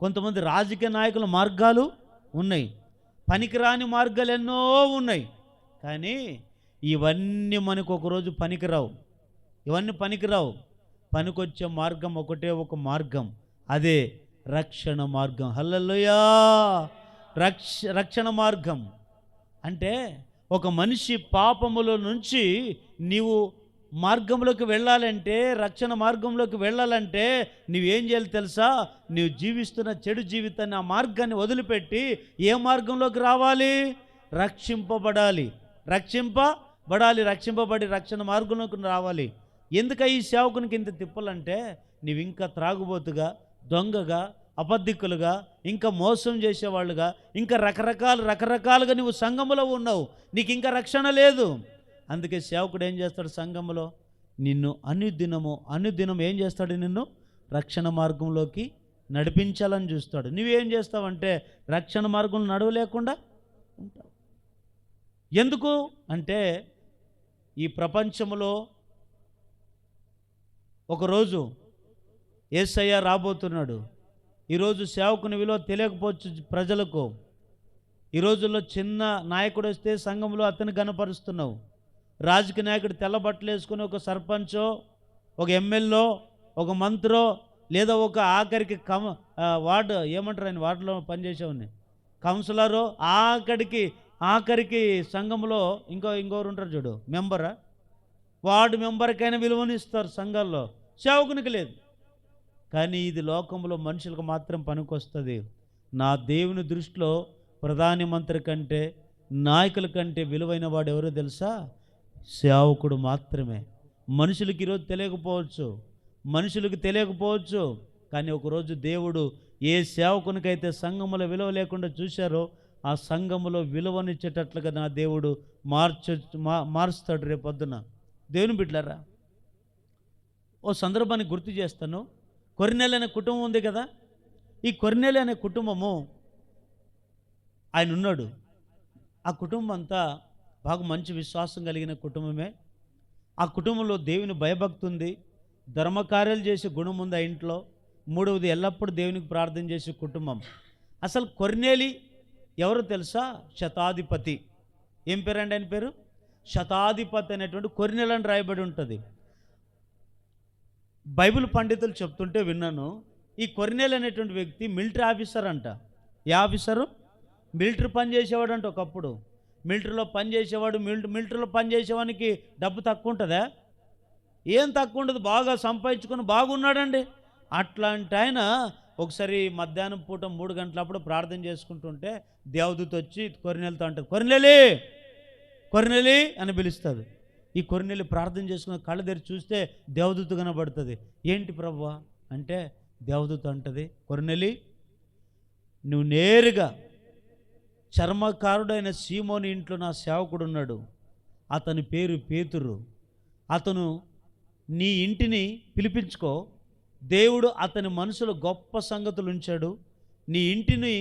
కొంతమంది రాజకీయ నాయకుల మార్గాలు ఉన్నాయి, పనికిరాని మార్గాలు ఎన్నో ఉన్నాయి. కానీ ఇవన్నీ మనకు ఒకరోజు పనికిరావు. పనికొచ్చే మార్గం ఒకటే ఒక మార్గం, అదే రక్షణ మార్గం. హల్లెలూయా. రక్షణ మార్గం అంటే ఒక మనిషి పాపములో నుంచి నీవు మార్గంలోకి వెళ్ళాలంటే, రక్షణ మార్గంలోకి వెళ్ళాలంటే నువ్వేం చేయాలి తెలుసా? నీవు జీవిస్తున్న చెడు జీవితాన్ని, ఆ మార్గాన్ని వదిలిపెట్టి ఏ మార్గంలోకి రావాలి? రక్షింపబడి రక్షణ మార్గంలోకి రావాలి. ఎందుక ఈ సేవకునికి ఇంత తిప్పలంటే, నీవు ఇంకా త్రాగుబోతుగా, దొంగగా, అబద్ధికులుగా, ఇంకా మోసం చేసేవాళ్ళుగా, ఇంకా రకరకాలుగా నువ్వు సంఘములో ఉన్నావు, నీకు ఇంకా రక్షణ లేదు. అందుకే సేవకుడు ఏం చేస్తాడు సంఘంలో? నిన్ను అనుదినం ఏం చేస్తాడు? నిన్ను రక్షణ మార్గంలోకి నడిపించాలని చూస్తాడు. నువ్వేం చేస్తావంటే రక్షణ మార్గంలో నడవలేకుండా ఉంటావు. ఎందుకు అంటే ఈ ప్రపంచంలో ఒకరోజు యేసయ్య రాబోతున్నాడు. ఈరోజు సేవకుని విలువ తెలియకపోవచ్చు ప్రజలకు. ఈ రోజుల్లో చిన్న నాయకుడు వస్తే సంఘంలో అతన్ని గణపరుస్తున్నావు. రాజకీయ నాయకుడు తెల్ల బట్టలు వేసుకుని ఒక సర్పంచో, ఒక ఎమ్మెల్యే, ఒక మంత్రో, లేదా ఒక ఆఖరికి వార్డు ఏమంటారు ఆయన వార్డులో పనిచేసేవాడిని కౌన్సిలరు, ఆఖరికి సంఘంలో ఇంకోరు ఉంటారు చూడు, మెంబరా, వార్డు మెంబర్కైనా విలువనిస్తారు సంఘాల్లో, సేవకునికి లేదు. కానీ ఇది లోకంలో మనుషులకు మాత్రం పనికొస్తుంది. నా దేవుని దృష్టిలో ప్రధానమంత్రి కంటే, నాయకుల కంటే విలువైన వాడు ఎవరో తెలుసా? సేవకుడు మాత్రమే. మనుషులకి ఈరోజు తెలియకపోవచ్చు, కానీ ఒకరోజు దేవుడు ఏ సేవకునికైతే సంఘములో విలువ లేకుండా చూశారో ఆ సంఘములో విలువనిచ్చేటట్లుగా నా దేవుడు మారుస్తాడు రేపొద్దున. దేవుని బిడ్డలారా, ఓ సందర్భాన్ని గుర్తు చేస్తాను. కొర్నేలు అనే కుటుంబం ఉంది కదా. ఈ కొర్నేలు అనే కుటుంబము, ఆయన ఉన్నాడు. ఆ కుటుంబం అంతా బాగా మంచి విశ్వాసం కలిగిన కుటుంబమే. ఆ కుటుంబంలో దేవుని భయభక్తి ఉంది, ధర్మకార్యాలు చేసే గుణం ఉంది ఆ ఇంట్లో. మూడవది, ఎల్లప్పుడూ దేవునికి ప్రార్థన చేసే కుటుంబం. అసలు కొర్నేలి ఎవరు తెలుసా? శతాధిపతి. ఏం పేరండి ఆయన పేరు? శతాధిపతి అనేటువంటి కొర్నేలు అని రాయబడి ఉంటుంది. బైబిల్ పండితులు చెప్తుంటే విన్నాను, ఈ కొర్నేలు అనేటువంటి వ్యక్తి మిలిటరీ ఆఫీసర్ అంట. ఏ ఆఫీసరు? మిలిటరీ పని చేసేవాడు అంట. ఒకప్పుడు మిలిటరీలో పనిచేసేవాడు. మిలిటరీలో పనిచేసేవానికి డబ్బు తక్కువ ఉంటుందా? ఏం తక్కువ ఉండదు, బాగా సంపాదించుకొని బాగున్నాడండి. అట్లాంటి ఆయన ఒకసారి మధ్యాహ్నం పూట 3 గంటలప్పుడు ప్రార్థన చేసుకుంటుంటే దేవదూత వచ్చి కొర్నేలుతో అంటారు, కొర్నేలి అని పిలుస్తుంది. ఈ కొర్నేలి ప్రార్థన చేసుకుని కళ్ళు తెరిచి చూస్తే దేవదూత కనబడుతుంది. ఏంటి ప్రభువా అంటే దేవదూత అంటది, కొర్నేలి, నువ్వు నేరుగా చర్మకారుడైన సీమోని ఇంట్లో నా సేవకుడు ఉన్నాడు. అతని పేరు పేతురు. అతను నీ ఇంటిని పిలిపించుకో. దేవుడు అతని మనసులో గొప్ప సంగతులు ఉంచాడు. నీ ఇంటిని,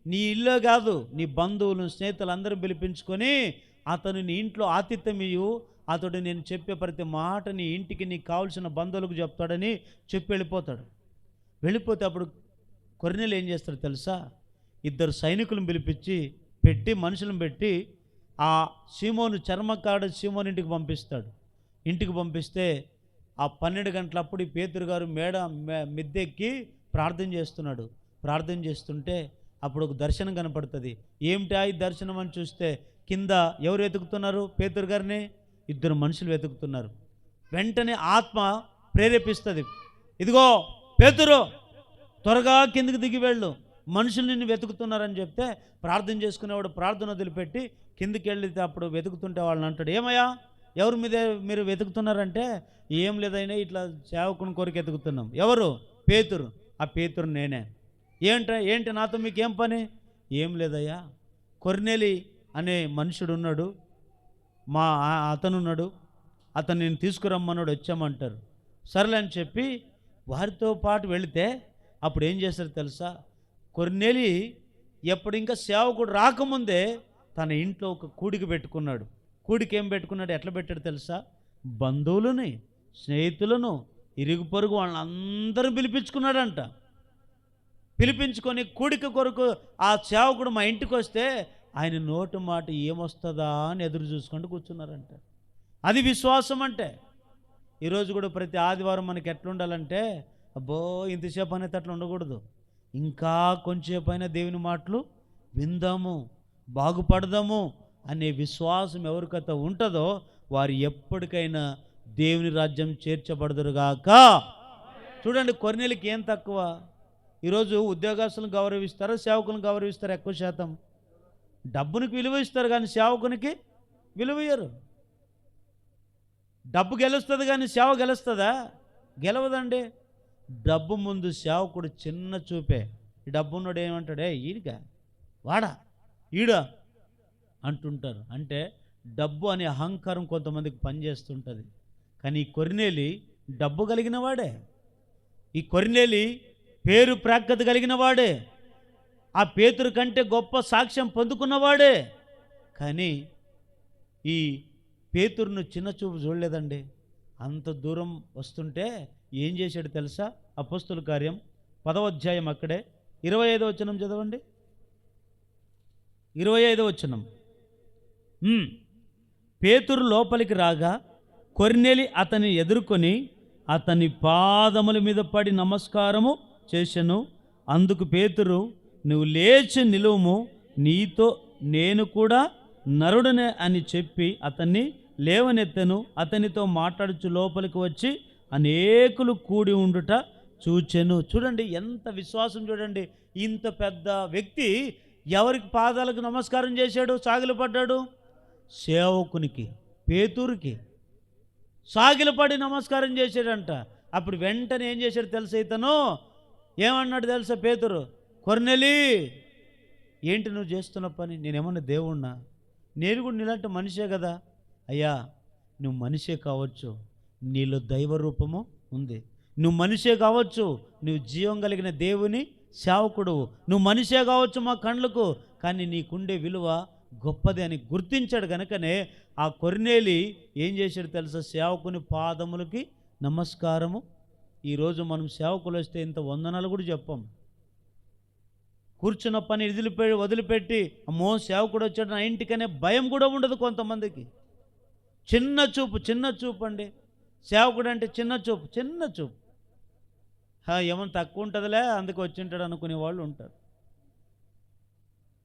నీ ఇల్లు కాదు, నీ బంధువులు, స్నేహితులు అందరూ పిలిపించుకొని అతను నీ ఇంట్లో ఆతిథ్యం ఇయ్యు. అతడు నేను చెప్పే ప్రతి మాట నీ ఇంటికి, నీకు కావాల్సిన బంధువులకు చెప్తాడని చెప్పి వెళ్ళిపోతాడు. వెళ్ళిపోతే అప్పుడు కొర్నేలు ఏం చేస్తాడు తెలుసా? 2 సైనికులను పెట్టి మనుషులను పెట్టి ఆ చర్మకారుడు సీమోను ఇంటికి పంపిస్తాడు. ఇంటికి పంపిస్తే ఆ 12 గంటలప్పుడు పేతురు గారు మిద్దెక్కి ప్రార్థన చేస్తున్నాడు. ప్రార్థన చేస్తుంటే అప్పుడు ఒక దర్శనం కనపడుతుంది. ఏమిటా ఈ దర్శనం అని చూస్తే కింద ఎవరు వెతుకుతున్నారు? పేతురు గారిని 2 మనుషులు వెతుకుతున్నారు. వెంటనే ఆత్మ ప్రేరేపిస్తుంది, ఇదిగో పేతురు, త్వరగా కిందికి దిగి వెళ్ళు, మనుషులు నిన్ను వెతుకుతున్నారని చెప్తే ప్రార్థన చేసుకునేవాడు ప్రార్థన వదిలిపెట్టి కిందికి వెళ్తే అప్పుడు వెతుకుతుంటే వాళ్ళని అంటాడు, ఏమయ్యా ఎవరి మీద మీరు వెతుకుతున్నారంటే, ఏం లేదైనా ఇట్లా సేవకుని కొరకు వెతుకుతున్నాం. ఎవరు? పేతురు. ఆ పేతురు నేనే. ఏంటి నాతో మీకేం పని? ఏం లేదయ్యా, కొర్నేలి అనే మనుషుడు ఉన్నాడు, అతనున్నాడు, అతను నేను తీసుకురమ్మన్నాడు, వచ్చామంటారు. సర్లే అని చెప్పి వారితో పాటు వెళితే అప్పుడు ఏం చేశారు తెలుసా? కొర్నేలి ఎప్పుడు ఇంకా సేవకుడు రాకముందే తన ఇంట్లో ఒక కూడికి పెట్టుకున్నాడు. కూడికి ఏం పెట్టుకున్నాడు? ఎట్లా పెట్టాడు తెలుసా? బంధువులని, స్నేహితులను, ఇరుగు పొరుగు వాళ్ళందరూ పిలిపించుకున్నాడంట. పిలిపించుకొని కూడిక కొరకు ఆ సేవకుడు మా ఇంటికి వస్తే ఆయన నోటి మాట ఏమొస్తుందా అని ఎదురు చూసుకుంటూ కూర్చున్నారంట. అది విశ్వాసం అంటే. ఈరోజు కూడా ప్రతి ఆదివారం మనకి ఎట్లుండాలంటే, అబ్బో ఇంతసేపు అనేది అట్లా ఉండకూడదు, ఇంకా కొంచెంసేపు అయినా దేవుని మాటలు విందాము, బాగుపడదాము అనే విశ్వాసం ఎవరికైతే ఉంటుందో వారు ఎప్పటికైనా దేవుని రాజ్యం చేర్చబడదురుగాక. చూడండి, కొర్నేలికి ఏం తక్కువ? ఈరోజు ఉద్యోగస్తులను గౌరవిస్తారా, సేవకులను గౌరవిస్తారా? ఎక్కువ శాతం డబ్బునికి విలువ ఇస్తారు కానీ సేవకునికి విలువ ఇయ్యరు. డబ్బు గెలుస్తుంది కానీ సేవ గెలుస్తుందా? గెలవదండి. డబ్బు ముందు సేవకుడు చిన్న చూపే. ఈ డబ్బు ఉన్నాడు ఏమంటాడే, ఈయనగా వాడా ఈడా అంటుంటారు. అంటే డబ్బు అనే అహంకారం కొంతమందికి పనిచేస్తుంటుంది. కానీ ఈ కొర్నేలి డబ్బు కలిగిన వాడే, ఈ కొర్నేలి పేరు ప్రాఖ్యత కలిగిన వాడే, ఆ పేతురు కంటే గొప్ప సాక్ష్యం పొందుకున్నవాడే. కానీ ఈ పేతురును చిన్న చూపు చూడలేదండి. అంత దూరం వస్తుంటే ఏం చేశాడు తెలుసా? అపోస్తుల కార్యం 10వ అధ్యాయం అక్కడే 25వ వచనం చదవండి. 25వ వచనం. పేతురు లోపలికి రాగా కొర్నేలి అతని ఎదుర్కొని అతని పాదముల మీద పడి నమస్కారము చేసెను. అందుకు పేతురు, నువ్వు లేచి నిలువుము, నీతో నేను కూడా నరుడనే అని చెప్పి అతన్ని లేవనెత్తెను. అతనితో మాట్లాడుచు లోపలికి వచ్చి అనేకులు కూడి ఉండుట చూచెను. చూడండి ఎంత విశ్వాసం, చూడండి. ఇంత పెద్ద వ్యక్తి ఎవరికి పాదాలకు నమస్కారం చేశాడు, సాగిలపడ్డాడు? సేవకునికి, పేతురుకి సాగిలపడి నమస్కారం చేశాడంట. అప్పుడు వెంటనే ఏం చేశాడు తెలుసా? ఇతను ఏమన్నాడు తెలుసా? పేతురు, కొర్నేలి, ఏంటి నువ్వు చేస్తున్న పని? నేనేమన్నా దేవుణ్ణా? నేను కూడా నీలాంటి మనిషే కదా. అయ్యా, నువ్వు మనిషే కావచ్చు, నీలో దైవ రూపము ఉంది. నువ్వు మనిషే కావచ్చు, నువ్వు జీవం కలిగిన దేవుని సేవకుడు. నువ్వు మనిషే కావచ్చు మా కళ్ళకు, కానీ నీకుండే విలువ గొప్పది అని గుర్తించాడు. కనుకనే ఆ కొర్నేలి ఏం చేశాడు తెలుసా? సేవకుని పాదములకి నమస్కారము. ఈరోజు మనం సేవకులు వస్తే ఇంత వందనాలు కూడా చెప్పాం. కూర్చున్న పని వదిలిపెట్టి అమ్మో సేవకుడు వచ్చాడు నా ఇంటికనే భయం కూడా ఉండదు కొంతమందికి. చిన్న చూపు అండి. సేవకుడు అంటే చిన్న చూపు. ఏమన్నా తక్కువ ఉంటుందిలే అందుకు వచ్చింటాడు అనుకునే వాళ్ళు ఉంటారు.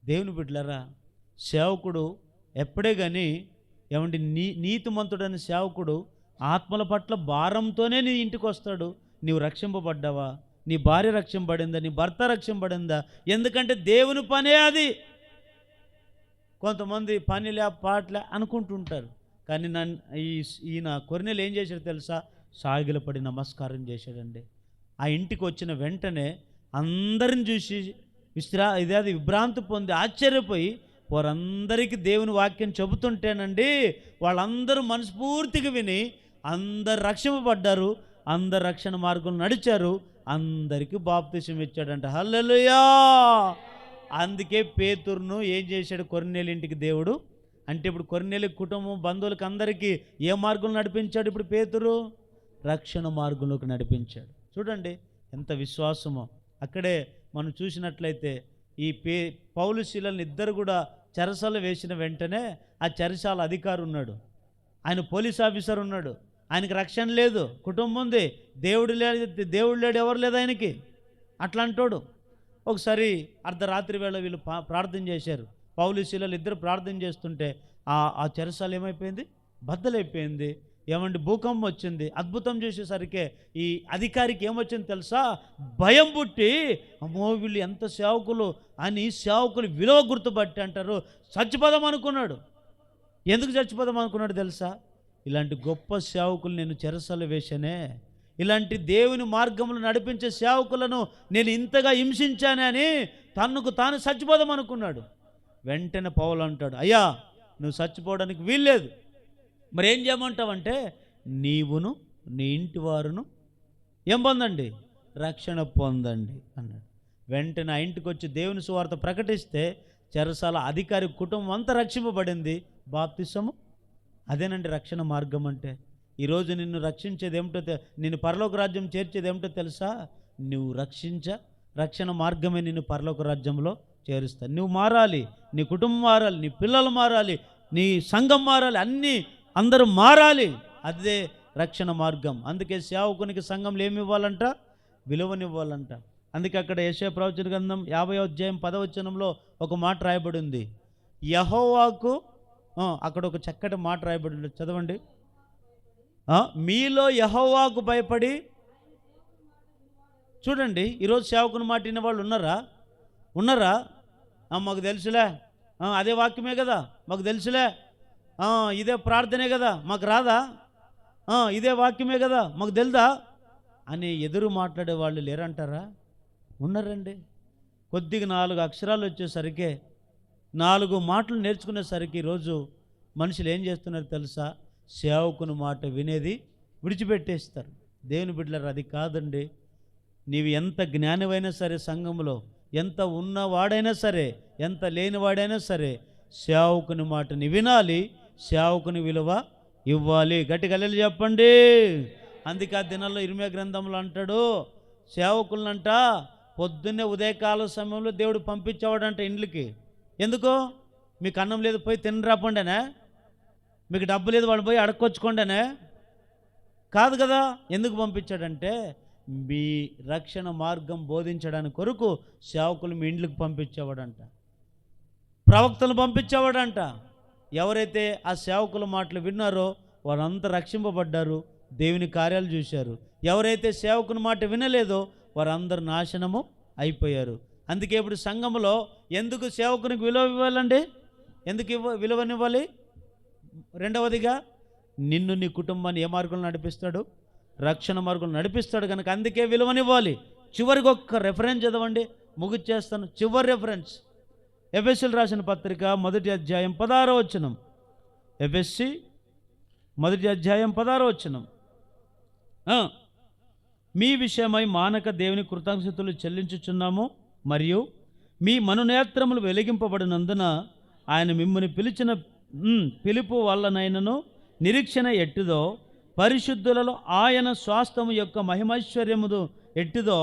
దేవుని బిడ్డలారా, సేవకుడు ఎప్పుడే కానీ ఏమంటే నీతిమంతుడైన సేవకుడు ఆత్మల పట్ల భారంతోనే నీ ఇంటికి వస్తాడు. నీవు రక్షింపబడ్డావా? నీ భార్య రక్షింపబడిందా? నీ భర్త రక్షింపబడిందా? ఎందుకంటే దేవుని పనే అది. కొంతమంది పనిలే పాటలే అనుకుంటుంటారు. కానీ ఈయన కొర్నేలి ఏం చేశాడు తెలుసా? సాగిలపడి నమస్కారం చేశాడండి. ఆ ఇంటికి వచ్చిన వెంటనే అందరిని చూసి విభ్రాంతి పొంది ఆశ్చర్యపోయి వారందరికీ దేవుని వాక్యం చెబుతుంటేనండి వాళ్ళందరూ మనస్ఫూర్తిగా విని అందరు రక్షింపబడ్డారు. అందరు రక్షణ మార్గం నడిచారు. అందరికీ బాప్తిసం ఇచ్చాడంట. హల్లెలూయా! అందుకే పేతురును ఏం చేశాడు కొర్నేలి ఇంటికి దేవుడు? అంటే ఇప్పుడు కొర్నేలి కుటుంబం బంధువులకు అందరికీ ఏ మార్గంలో నడిపించాడు? ఇప్పుడు పేతురు రక్షణ మార్గంలోకి నడిపించాడు. చూడండి ఎంత విశ్వాసమో. అక్కడే మనం చూసినట్లయితే ఈ పౌలు శీలను ఇద్దరు కూడా చెరసాల వేసిన వెంటనే ఆ చెరసాల అధికారి ఉన్నాడు, ఆయన పోలీస్ ఆఫీసర్ ఉన్నాడు. ఆయనకి రక్షణ లేదు, కుటుంబం ఉంది, దేవుడు లేడు, ఎవరు లేదు ఆయనకి. అట్లా అంటాడు. ఒకసారి అర్ధరాత్రి వేళ వీళ్ళు ప్రార్థన చేశారు. పౌలు శీలలు ఇద్దరు ప్రార్థన చేస్తుంటే ఆ చెరసాల ఏమైపోయింది? బద్దలైపోయింది. ఏమండి భూకంపం వచ్చింది. అద్భుతం చేసేసరికి ఈ అధికారికి ఏమొచ్చింది తెలుసా? భయం పుట్టి అమ్మో వీళ్ళు ఎంత సేవకులు అని సేవకులు విలువ గుర్తుపట్టి అంటారు చచ్చిపోదాం అనుకున్నాడు. ఎందుకు చచ్చిపోదాం అనుకున్నాడు తెలుసా? ఇలాంటి గొప్ప సేవకులు నేను చెరసాల వేశానే, ఇలాంటి దేవుని మార్గంలో నడిపించే సేవకులను నేను ఇంతగా హింసించానే అని తనకు తాను చచ్చిపోదాం అనుకున్నాడు. వెంటనే పౌలు అంటాడు, అయ్యా నువ్వు చచ్చిపోవడానికి వీల్లేదు, మరి ఏం చేయమంటావంటే నీవును నీ ఇంటి వారును ఏం పొందండి? రక్షణ పొందండి అన్నాడు. వెంటనే ఆ ఇంటికి వచ్చి దేవుని సువార్త ప్రకటిస్తే చెరసాల అధికారి కుటుంబం అంతా రక్షింపబడింది. బాప్తిసము అదేనండి రక్షణ మార్గం అంటే. ఈరోజు నిన్ను రక్షించేది ఏమిటో, నిన్ను పరలోక రాజ్యం చేర్చేది ఏమిటో తెలుసా? నువ్వు రక్షణ మార్గమే నిన్ను పరలోక రాజ్యంలో చేరుస్తా. నువ్వు మారాలి, నీ కుటుంబం మారాలి, నీ పిల్లలు మారాలి, నీ సంఘం మారాలి, అందరూ మారాలి. అదే రక్షణ మార్గం. అందుకే సేవకునికి సంఘంలో ఏమి ఇవ్వాలంట? విలువనివ్వాలంట. అందుకే అక్కడ యెషయా ప్రవచన గ్రంథం 50వ అధ్యాయం 10వ వచనంలో ఒక మాట రాయబడి ఉంది. యెహోవాకు అక్కడ ఒక చక్కటి మాట రాయబడి ఉంది, చదవండి. మీలో యెహోవాకు భయపడి. చూడండి ఈరోజు సేవకుని మాట విన్న వాళ్ళు ఉన్నారా? మాకు తెలుసులే, అదే వాక్యమే కదా, మాకు తెలుసులే, ఇదే ప్రార్థనే కదా, మాకు రాదా, ఇదే వాక్యమే కదా, మాకు తెలుదా అని ఎదురు మాట్లాడే వాళ్ళు లేరంటారా? ఉన్నారండి. కొద్దిగా 4 అక్షరాలు వచ్చేసరికి, 4 మాటలు నేర్చుకునేసరికి ఈరోజు మనుషులు ఏం చేస్తున్నారు తెలుసా? సేవకుని మాట వినేది విడిచిపెట్టేస్తారు. దేవుని బిడ్డలారా, అది కాదండి. నీవు ఎంత జ్ఞానివైనా సరే, సంఘంలో ఎంత ఉన్నవాడైనా సరే, ఎంత లేనివాడైనా సరే, సేవకుని మాటని వినాలి, సేవకుని విలువ ఇవ్వాలి. గట్టిగా హల్లెలూయా చెప్పండి. అందుకే ఆ దినాల్లో ఇర్మియా గ్రంథంలో అంటాడు, సేవకులనంట పొద్దున్నే ఉదయకాల సమయంలో దేవుడు పంపించేవాడంట ఇండ్లకి. ఎందుకో? మీకు అన్నం లేదు, పోయి తిని రాపండినే? మీకు డబ్బు లేదు, వాళ్ళు పోయి అడక్కొచ్చుకోండినే? కాదు కదా. ఎందుకు పంపించాడంటే, మీ రక్షణ మార్గం బోధించడానికి కొరకు సేవకులు మీ ఇండ్లకు పంపించేవాడంట, ప్రవక్తలు పంపించేవాడంట. ఎవరైతే ఆ సేవకుల మాటలు విన్నారో వారంతా రక్షింపబడ్డారు, దేవుని కార్యాలు చూశారు. ఎవరైతే సేవకుని మాట వినలేదో వారందరూ నాశనము అయిపోయారు. అందుకే ఇప్పుడు సంఘంలో ఎందుకు సేవకునికి విలువ ఇవ్వాలండి? ఎందుకు విలువనివ్వాలి? రెండవదిగా, నిన్ను నీ కుటుంబాన్ని ఏ మార్గంలో నడిపిస్తాడు? రక్షణ మార్గంలో నడిపిస్తాడు కనుక అందుకే విలువనివ్వాలి. చివరికి ఒక్క రెఫరెన్స్ చదవండి, ముగిచ్చేస్తాను. చివరి రెఫరెన్స్ ఎఫెసీయులకు రాసిన పత్రిక 1వ అధ్యాయం 16వ వచనం. ఎఫెసీ 1వ అధ్యాయం 16వ వచనం. మీ విషయమై మానక దేవుని కృతజ్ఞతలు చెల్లించుచున్నాము, మరియు మీ మనునేత్రములు వెలిగింపబడినందున ఆయన మిమ్మల్ని పిలిచిన పిలుపు వల్లనైనను నిరీక్షణ ఎట్టిదో, పరిశుద్ధులలో ఆయన స్వాస్థ్యము యొక్క మహిమైశ్వర్యముదు ఎట్టిదో,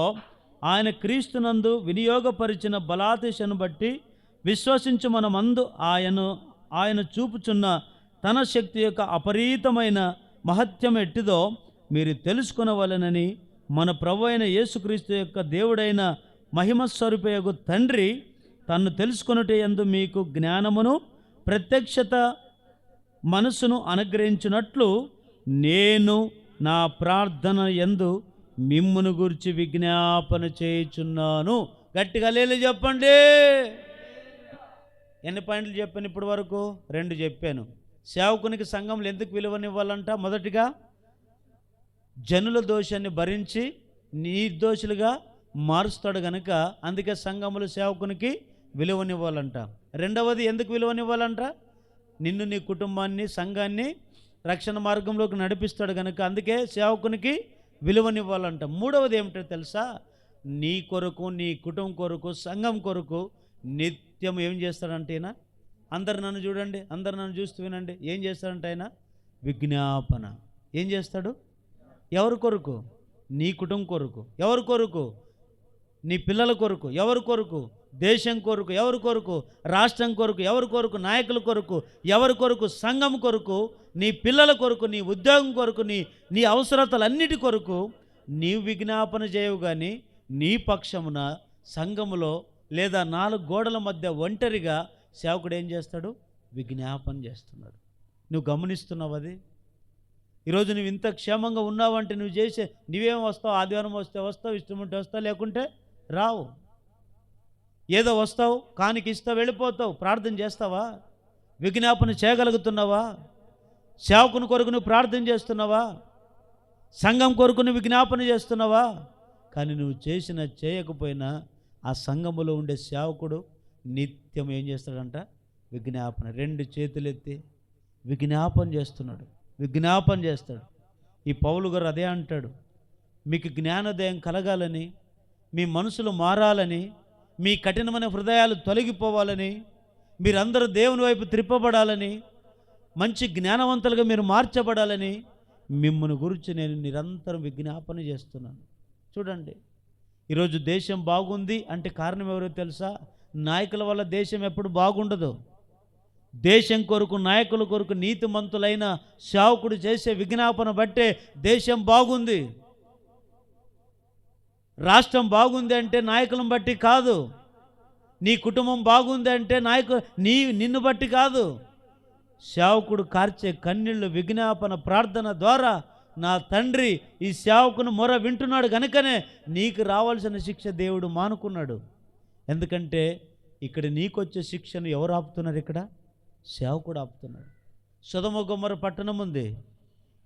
ఆయన క్రీస్తునందు వినియోగపరిచిన బలాతిశను బట్టి విశ్వసించు మనమందు ఆయన చూపుచున్న తన శక్తి యొక్క అపరీతమైన మహత్యం ఎట్టిదో మీరు తెలుసుకొనవలెనని మన ప్రభువైన అయిన యేసుక్రీస్తు యొక్క దేవుడైన మహిమస్వరూపయగు తండ్రి తన్ను తెలుసుకొనుటే యందు మీకు జ్ఞానమును ప్రత్యక్షత మనసును అనుగ్రహించినట్లు నేను నా ప్రార్థన యందు మిమ్మును గురించి విజ్ఞాపన చేయుచున్నాను. గట్టిగా హల్లెలూయా చెప్పండి. ఎన్ని పాయింట్లు చెప్పాను ఇప్పటి వరకు? 2 చెప్పాను. సేవకునికి సంఘంలో ఎందుకు విలువనివ్వాలంట? మొదటిగా, జనుల దోషాన్ని భరించి నిర్దోషులుగా మారుస్తాడు గనుక అందుకే సంఘములు సేవకునికి విలువనివ్వాలంట. రెండవది, ఎందుకు విలువనివ్వాలంట? నిన్ను నీ కుటుంబాన్ని సంఘాన్ని రక్షణ మార్గంలోకి నడిపిస్తాడు కనుక అందుకే సేవకునికి విలువనివ్వాలంట. మూడవది ఏమిటో తెలుసా? నీ కొరకు, నీ కుటుంబం కొరకు, సంఘం కొరకు నిత్యం ఏం చేస్తాడంటే ఆయన, అందరు నన్ను చూడండి, అందరు నన్ను చూస్తూ వినండి, ఏం చేస్తాడంటే ఆయన విజ్ఞాపన. ఏం చేస్తాడు? ఎవరి కొరకు? నీ కుటుంబం కొరకు. ఎవరి కొరకు? నీ పిల్లల కొరకు. ఎవరి కొరకు? దేశం కొరకు. ఎవరి కొరకు? రాష్ట్రం కొరకు. ఎవరి కొరకు? నాయకుల కొరకు. ఎవరి కొరకు? సంఘం కొరకు. నీ పిల్లల కొరకు, నీ ఉద్యోగం కొరకు, నీ అవసరతలన్నిటి కొరకు నీవు విజ్ఞాపన చేయవు. కానీ నీ పక్షమున సంఘములో లేదా 4 గోడల మధ్య ఒంటరిగా సేవకుడు ఏం చేస్తాడు? విజ్ఞాపన చేస్తున్నాడు. నువ్వు గమనిస్తున్నావు అది? ఈరోజు నువ్వు ఇంత క్షేమంగా ఉన్నావంటే నువ్వేం వస్తావు? ఆదివారం వస్తే వస్తావు, ఇష్టం ఉంటే వస్తావు, లేకుంటే రావు. ఏదో వస్తావు, కానికి ఇస్తావు, వెళ్ళిపోతావు. ప్రార్థన చేస్తావా? విజ్ఞాపన చేయగలుగుతున్నావా? సేవకుని కొరకు నువ్వు ప్రార్థన చేస్తున్నావా? సంఘం కొరకు నువ్వు విజ్ఞాపన చేస్తున్నావా? కానీ నువ్వు చేయకపోయినా ఆ సంఘములో ఉండే సేవకుడు నిత్యం ఏం చేస్తాడంట? విజ్ఞాపన. 2 చేతులెత్తి విజ్ఞాపన చేస్తున్నాడు. విజ్ఞాపన చేస్తాడు. ఈ పౌలు గారు అదే అంటాడు, మీకు జ్ఞానోదయం కలగాలని, మీ మనసులు మారాలని, మీ కఠినమైన హృదయాలు తొలగిపోవాలని, మీరందరూ దేవుని వైపు త్రిప్పబడాలని, మంచి జ్ఞానవంతులుగా మీరు మార్చబడాలని మిమ్మల్ని గురించి నేను నిరంతరం విజ్ఞాపన చేస్తున్నాను. చూడండి, ఈరోజు దేశం బాగుంది అంటే కారణం ఎవరో తెలుసా? నాయకుల వల్ల దేశం ఎప్పుడు బాగుండదు. దేశం కొరకు, నాయకుల కొరకు నీతిమంతులైన సేవకుడు చేసే విజ్ఞాపన బట్టే దేశం బాగుంది. రాష్ట్రం బాగుంది అంటే నాయకులను బట్టి కాదు. నీ కుటుంబం బాగుంది అంటే నిన్ను బట్టి కాదు. సేవకుడు కార్చే కన్నీళ్ళు విజ్ఞాపన ప్రార్థన ద్వారా నా తండ్రి ఈ సేవకును మొర వింటున్నాడు కనుకనే నీకు రావాల్సిన శిక్ష దేవుడు మానుకున్నాడు. ఎందుకంటే ఇక్కడ నీకొచ్చే శిక్షను ఎవరు ఆపుతున్నారు? ఇక్కడ సేవకుడు ఆపుతున్నాడు. సొదొమ గొమొర్రా పట్టణం ఉంది,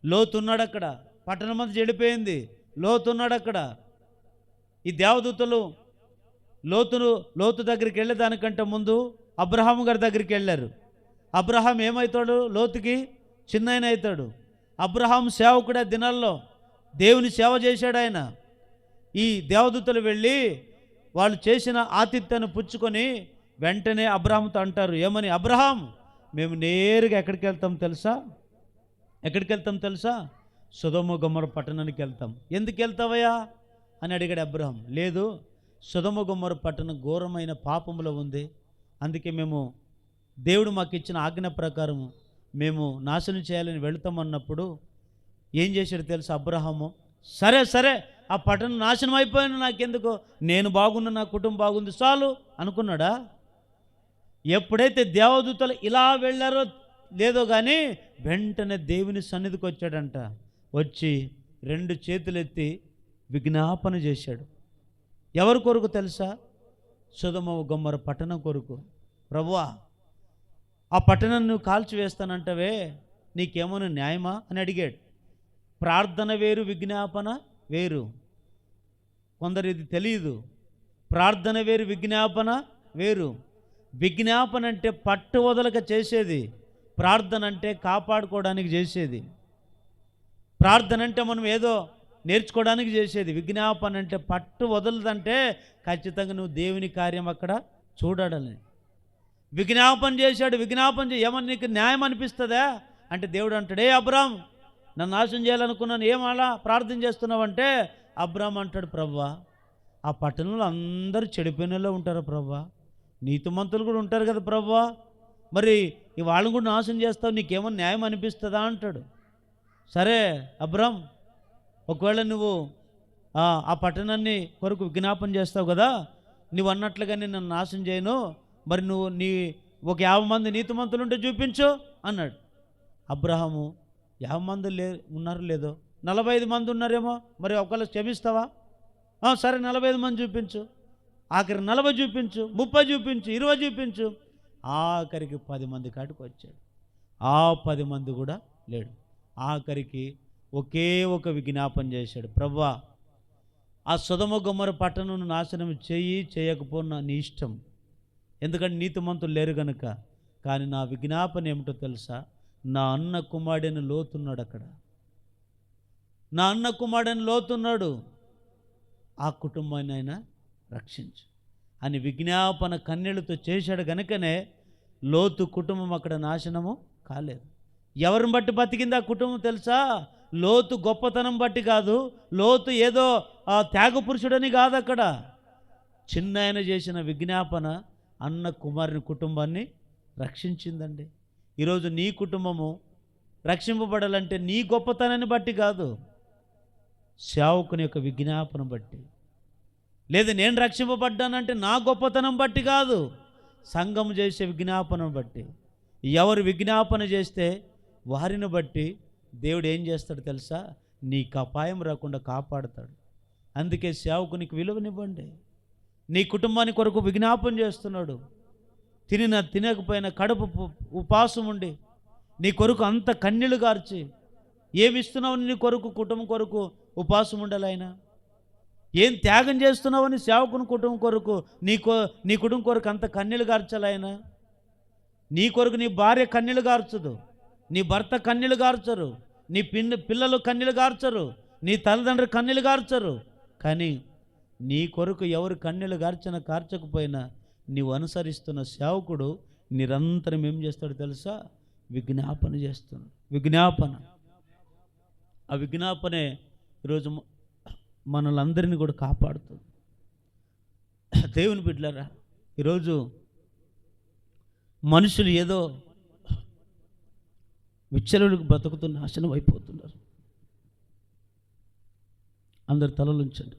లోతున్నాడు అక్కడ. పట్టణం అంతా చెడిపోయింది, లోతున్నాడు అక్కడ. ఈ దేవదూతలు లోతు దగ్గరికి వెళ్ళేదానికంటే ముందు అబ్రహాము గారి దగ్గరికి వెళ్ళారు. అబ్రహాం ఏమవుతాడు? లోతుకి చిన్నాయన అవుతాడు. అబ్రహాం సేవకుడే దినాల్లో, దేవుని సేవ చేశాడు ఆయన. ఈ దేవదూతలు వెళ్ళి వాళ్ళు చేసిన ఆతిథ్యాన్ని పుచ్చుకొని వెంటనే అబ్రహాంతో అంటారు, ఏమని? అబ్రహాం, మేము నేరుగా ఎక్కడికి వెళ్తాం తెలుసా? ఎక్కడికి వెళ్తాం తెలుసా? సొదొమ గొమొర్రా పట్టణానికి వెళ్తాం. ఎందుకు వెళ్తావయ్యా అని అడిగాడు అబ్రహాం. లేదు, సొదొమ గొమొర్రా పట్టణం ఘోరమైన పాపంలో ఉంది, అందుకే మేము దేవుడు మాకు ఇచ్చిన ఆజ్ఞ ప్రకారం మేము నాశనం చేయాలని వెళుతామన్నప్పుడు ఏం చేశాడు తెలుసా అబ్రహాము? సరే సరే, ఆ పట్టణం నాశనం అయిపోయిన నాకెందుకు, నేను బాగున్నా, నా కుటుంబం బాగుంది చాలు అనుకున్నాడా? ఎప్పుడైతే దేవదూతలు ఇలా వెళ్ళారో లేదో కానీ వెంటనే దేవుని సన్నిధికి వచ్చాడంట. వచ్చి 2 చేతులెత్తి విజ్ఞాపన చేశాడు. ఎవరి కొరకు తెలుసా? సొదొమ గొమొర్రా పట్టణం కొరకు. ప్రభువా, ఆ పట్టణాన్ని నువ్వు కాల్చివేస్తానంటవే, నీకేమైనా న్యాయమా అని అడిగాడు. ప్రార్థన వేరు, విజ్ఞాపన వేరు. కొందరు ఇది తెలియదు. ప్రార్థన వేరు, విజ్ఞాపన వేరు. విజ్ఞాపన అంటే పట్టు వదలక చేసేది, ప్రార్థన అంటే కాపాడుకోవడానికి చేసేది. ప్రార్థన అంటే మనం ఏదో నేర్చుకోవడానికి చేసేది. విజ్ఞాపన అంటే పట్టు వదలదంటే ఖచ్చితంగా నువ్వు దేవుని కార్యం అక్కడ చూడాలని. విజ్ఞాపన చేశాడు. విజ్ఞాపన ఏమని నీకు న్యాయం అనిపిస్తుందా అంటే దేవుడు అంటాడు, ఏ అబ్రాం, నన్ను నాశనం చేయాలనుకున్నాను, ఏం అలా ప్రార్థన చేస్తున్నావు అంటే అబ్రాం అంటాడు, ప్రభువా, ఆ పట్టణంలో అందరూ చెడిపోయినలో ఉంటారు ప్రభువా, నీతిమంతులు కూడా ఉంటారు కదా ప్రభువా, మరి ఈ వాళ్ళని కూడా నాశనం చేస్తావు, నీకేమో న్యాయం అనిపిస్తుందా అంటాడు. సరే అబ్రాం, ఒకవేళ నువ్వు ఆ పట్టణాన్ని కొరకు విజ్ఞాపన చేస్తావు కదా, నువ్వు అన్నట్లుగానే నన్ను నాశనం చేయను, మరి నువ్వు ఒక 50 మంది నీతిమంతులు ఉంటే చూపించు అన్నాడు. అబ్రహాము 50 మంది ఉన్నారు లేదో, 45 మంది ఉన్నారేమో, మరి ఒకవేళ క్షమిస్తావా? సరే 45 మంది చూపించు, ఆఖరి 40 చూపించు, 30 చూపించు, 20 చూపించు. ఆఖరికి 10 మంది కాటికి వచ్చాడు. ఆ 10 మంది కూడా లేడు. ఆఖరికి ఒకే ఒక విజ్ఞాపన చేశాడు, ప్రభువా, ఆ సొదొమ గొమొర్రా పట్టణం నాశనం చేయకపోయినా నీ ఇష్టం, ఎందుకంటే నీతిమంతులు లేరు కనుక. కానీ నా విజ్ఞాపన ఏమిటో తెలుసా? నా అన్న కుమారుడైన లోతున్నాడు అక్కడ, నా అన్న కుమారుడైన లోతున్నాడు, ఆ కుటుంబాన్ని ఆయన రక్షించు అని విజ్ఞాపన కన్నీళ్లతో చేశాడు కనుకనే లోతు కుటుంబం అక్కడ నాశనము కాలేదు. ఎవరిని బట్టి బతికింది ఆ కుటుంబం తెలుసా? లోతు గొప్పతనం బట్టి కాదు, లోతు ఏదో త్యాగ పురుషుడని కాదు, అక్కడ చిన్న ఆయన చేసిన విజ్ఞాపన అన్న కుమారుని కుటుంబాన్ని రక్షించిందండి. ఈరోజు నీ కుటుంబము రక్షింపబడాలంటే నీ గొప్పతనాన్ని బట్టి కాదు, సేవకుని యొక్క విజ్ఞాపన బట్టి. లేదు నేను రక్షింపబడ్డానంటే నా గొప్పతనం బట్టి కాదు, సంఘం చేసే విజ్ఞాపన బట్టి. ఎవరు విజ్ఞాపన చేస్తే వారిని బట్టి దేవుడు ఏం చేస్తాడు తెలుసా? నీకు అపాయం రాకుండా కాపాడుతాడు. అందుకే సేవకునికి విలువనివ్వండి. నీ కుటుంబానికి కొరకు విజ్ఞాపన చేస్తున్నాడు. తినకపోయినా కడుపు ఉపాసం ఉండి నీ కొరకు అంత కన్నీళ్లు గార్చి ఏమిస్తున్నావు? నీ కొరకు, కుటుంబం కొరకు ఉపాసం ఉండాలి ఆయన. ఏం త్యాగం చేస్తున్నావని సేవకుని కుటుంబం కొరకు, నీ కుటుంబం కొరకు అంత కన్నీళ్లు గార్చాలి ఆయన. నీ కొరకు నీ భార్య కన్నీళ్లు గార్చదు, నీ భర్త కన్నీళ్లు గార్చరు, నీ పిల్లలు కన్నీళ్లు గార్చరు, నీ తల్లిదండ్రులు కన్నీళ్లు గార్చరు. కానీ నీ కొరకు ఎవరు కన్నీళ్లు కార్చకపోయినా నీవు అనుసరిస్తున్న సేవకుడు నిరంతరం ఏం చేస్తాడు తెలుసా? విజ్ఞాపన చేస్తున్నాడు. విజ్ఞాపన, ఆ విజ్ఞాపనే ఈరోజు మనలందరినీ కూడా కాపాడుతుంది. దేవుని బిడ్డలారా, ఈరోజు మనుషులు ఏదో విచ్చలవిడికి బ్రతుకుతూ నాశనం అయిపోతున్నారు. అందరు తలలుంచండి.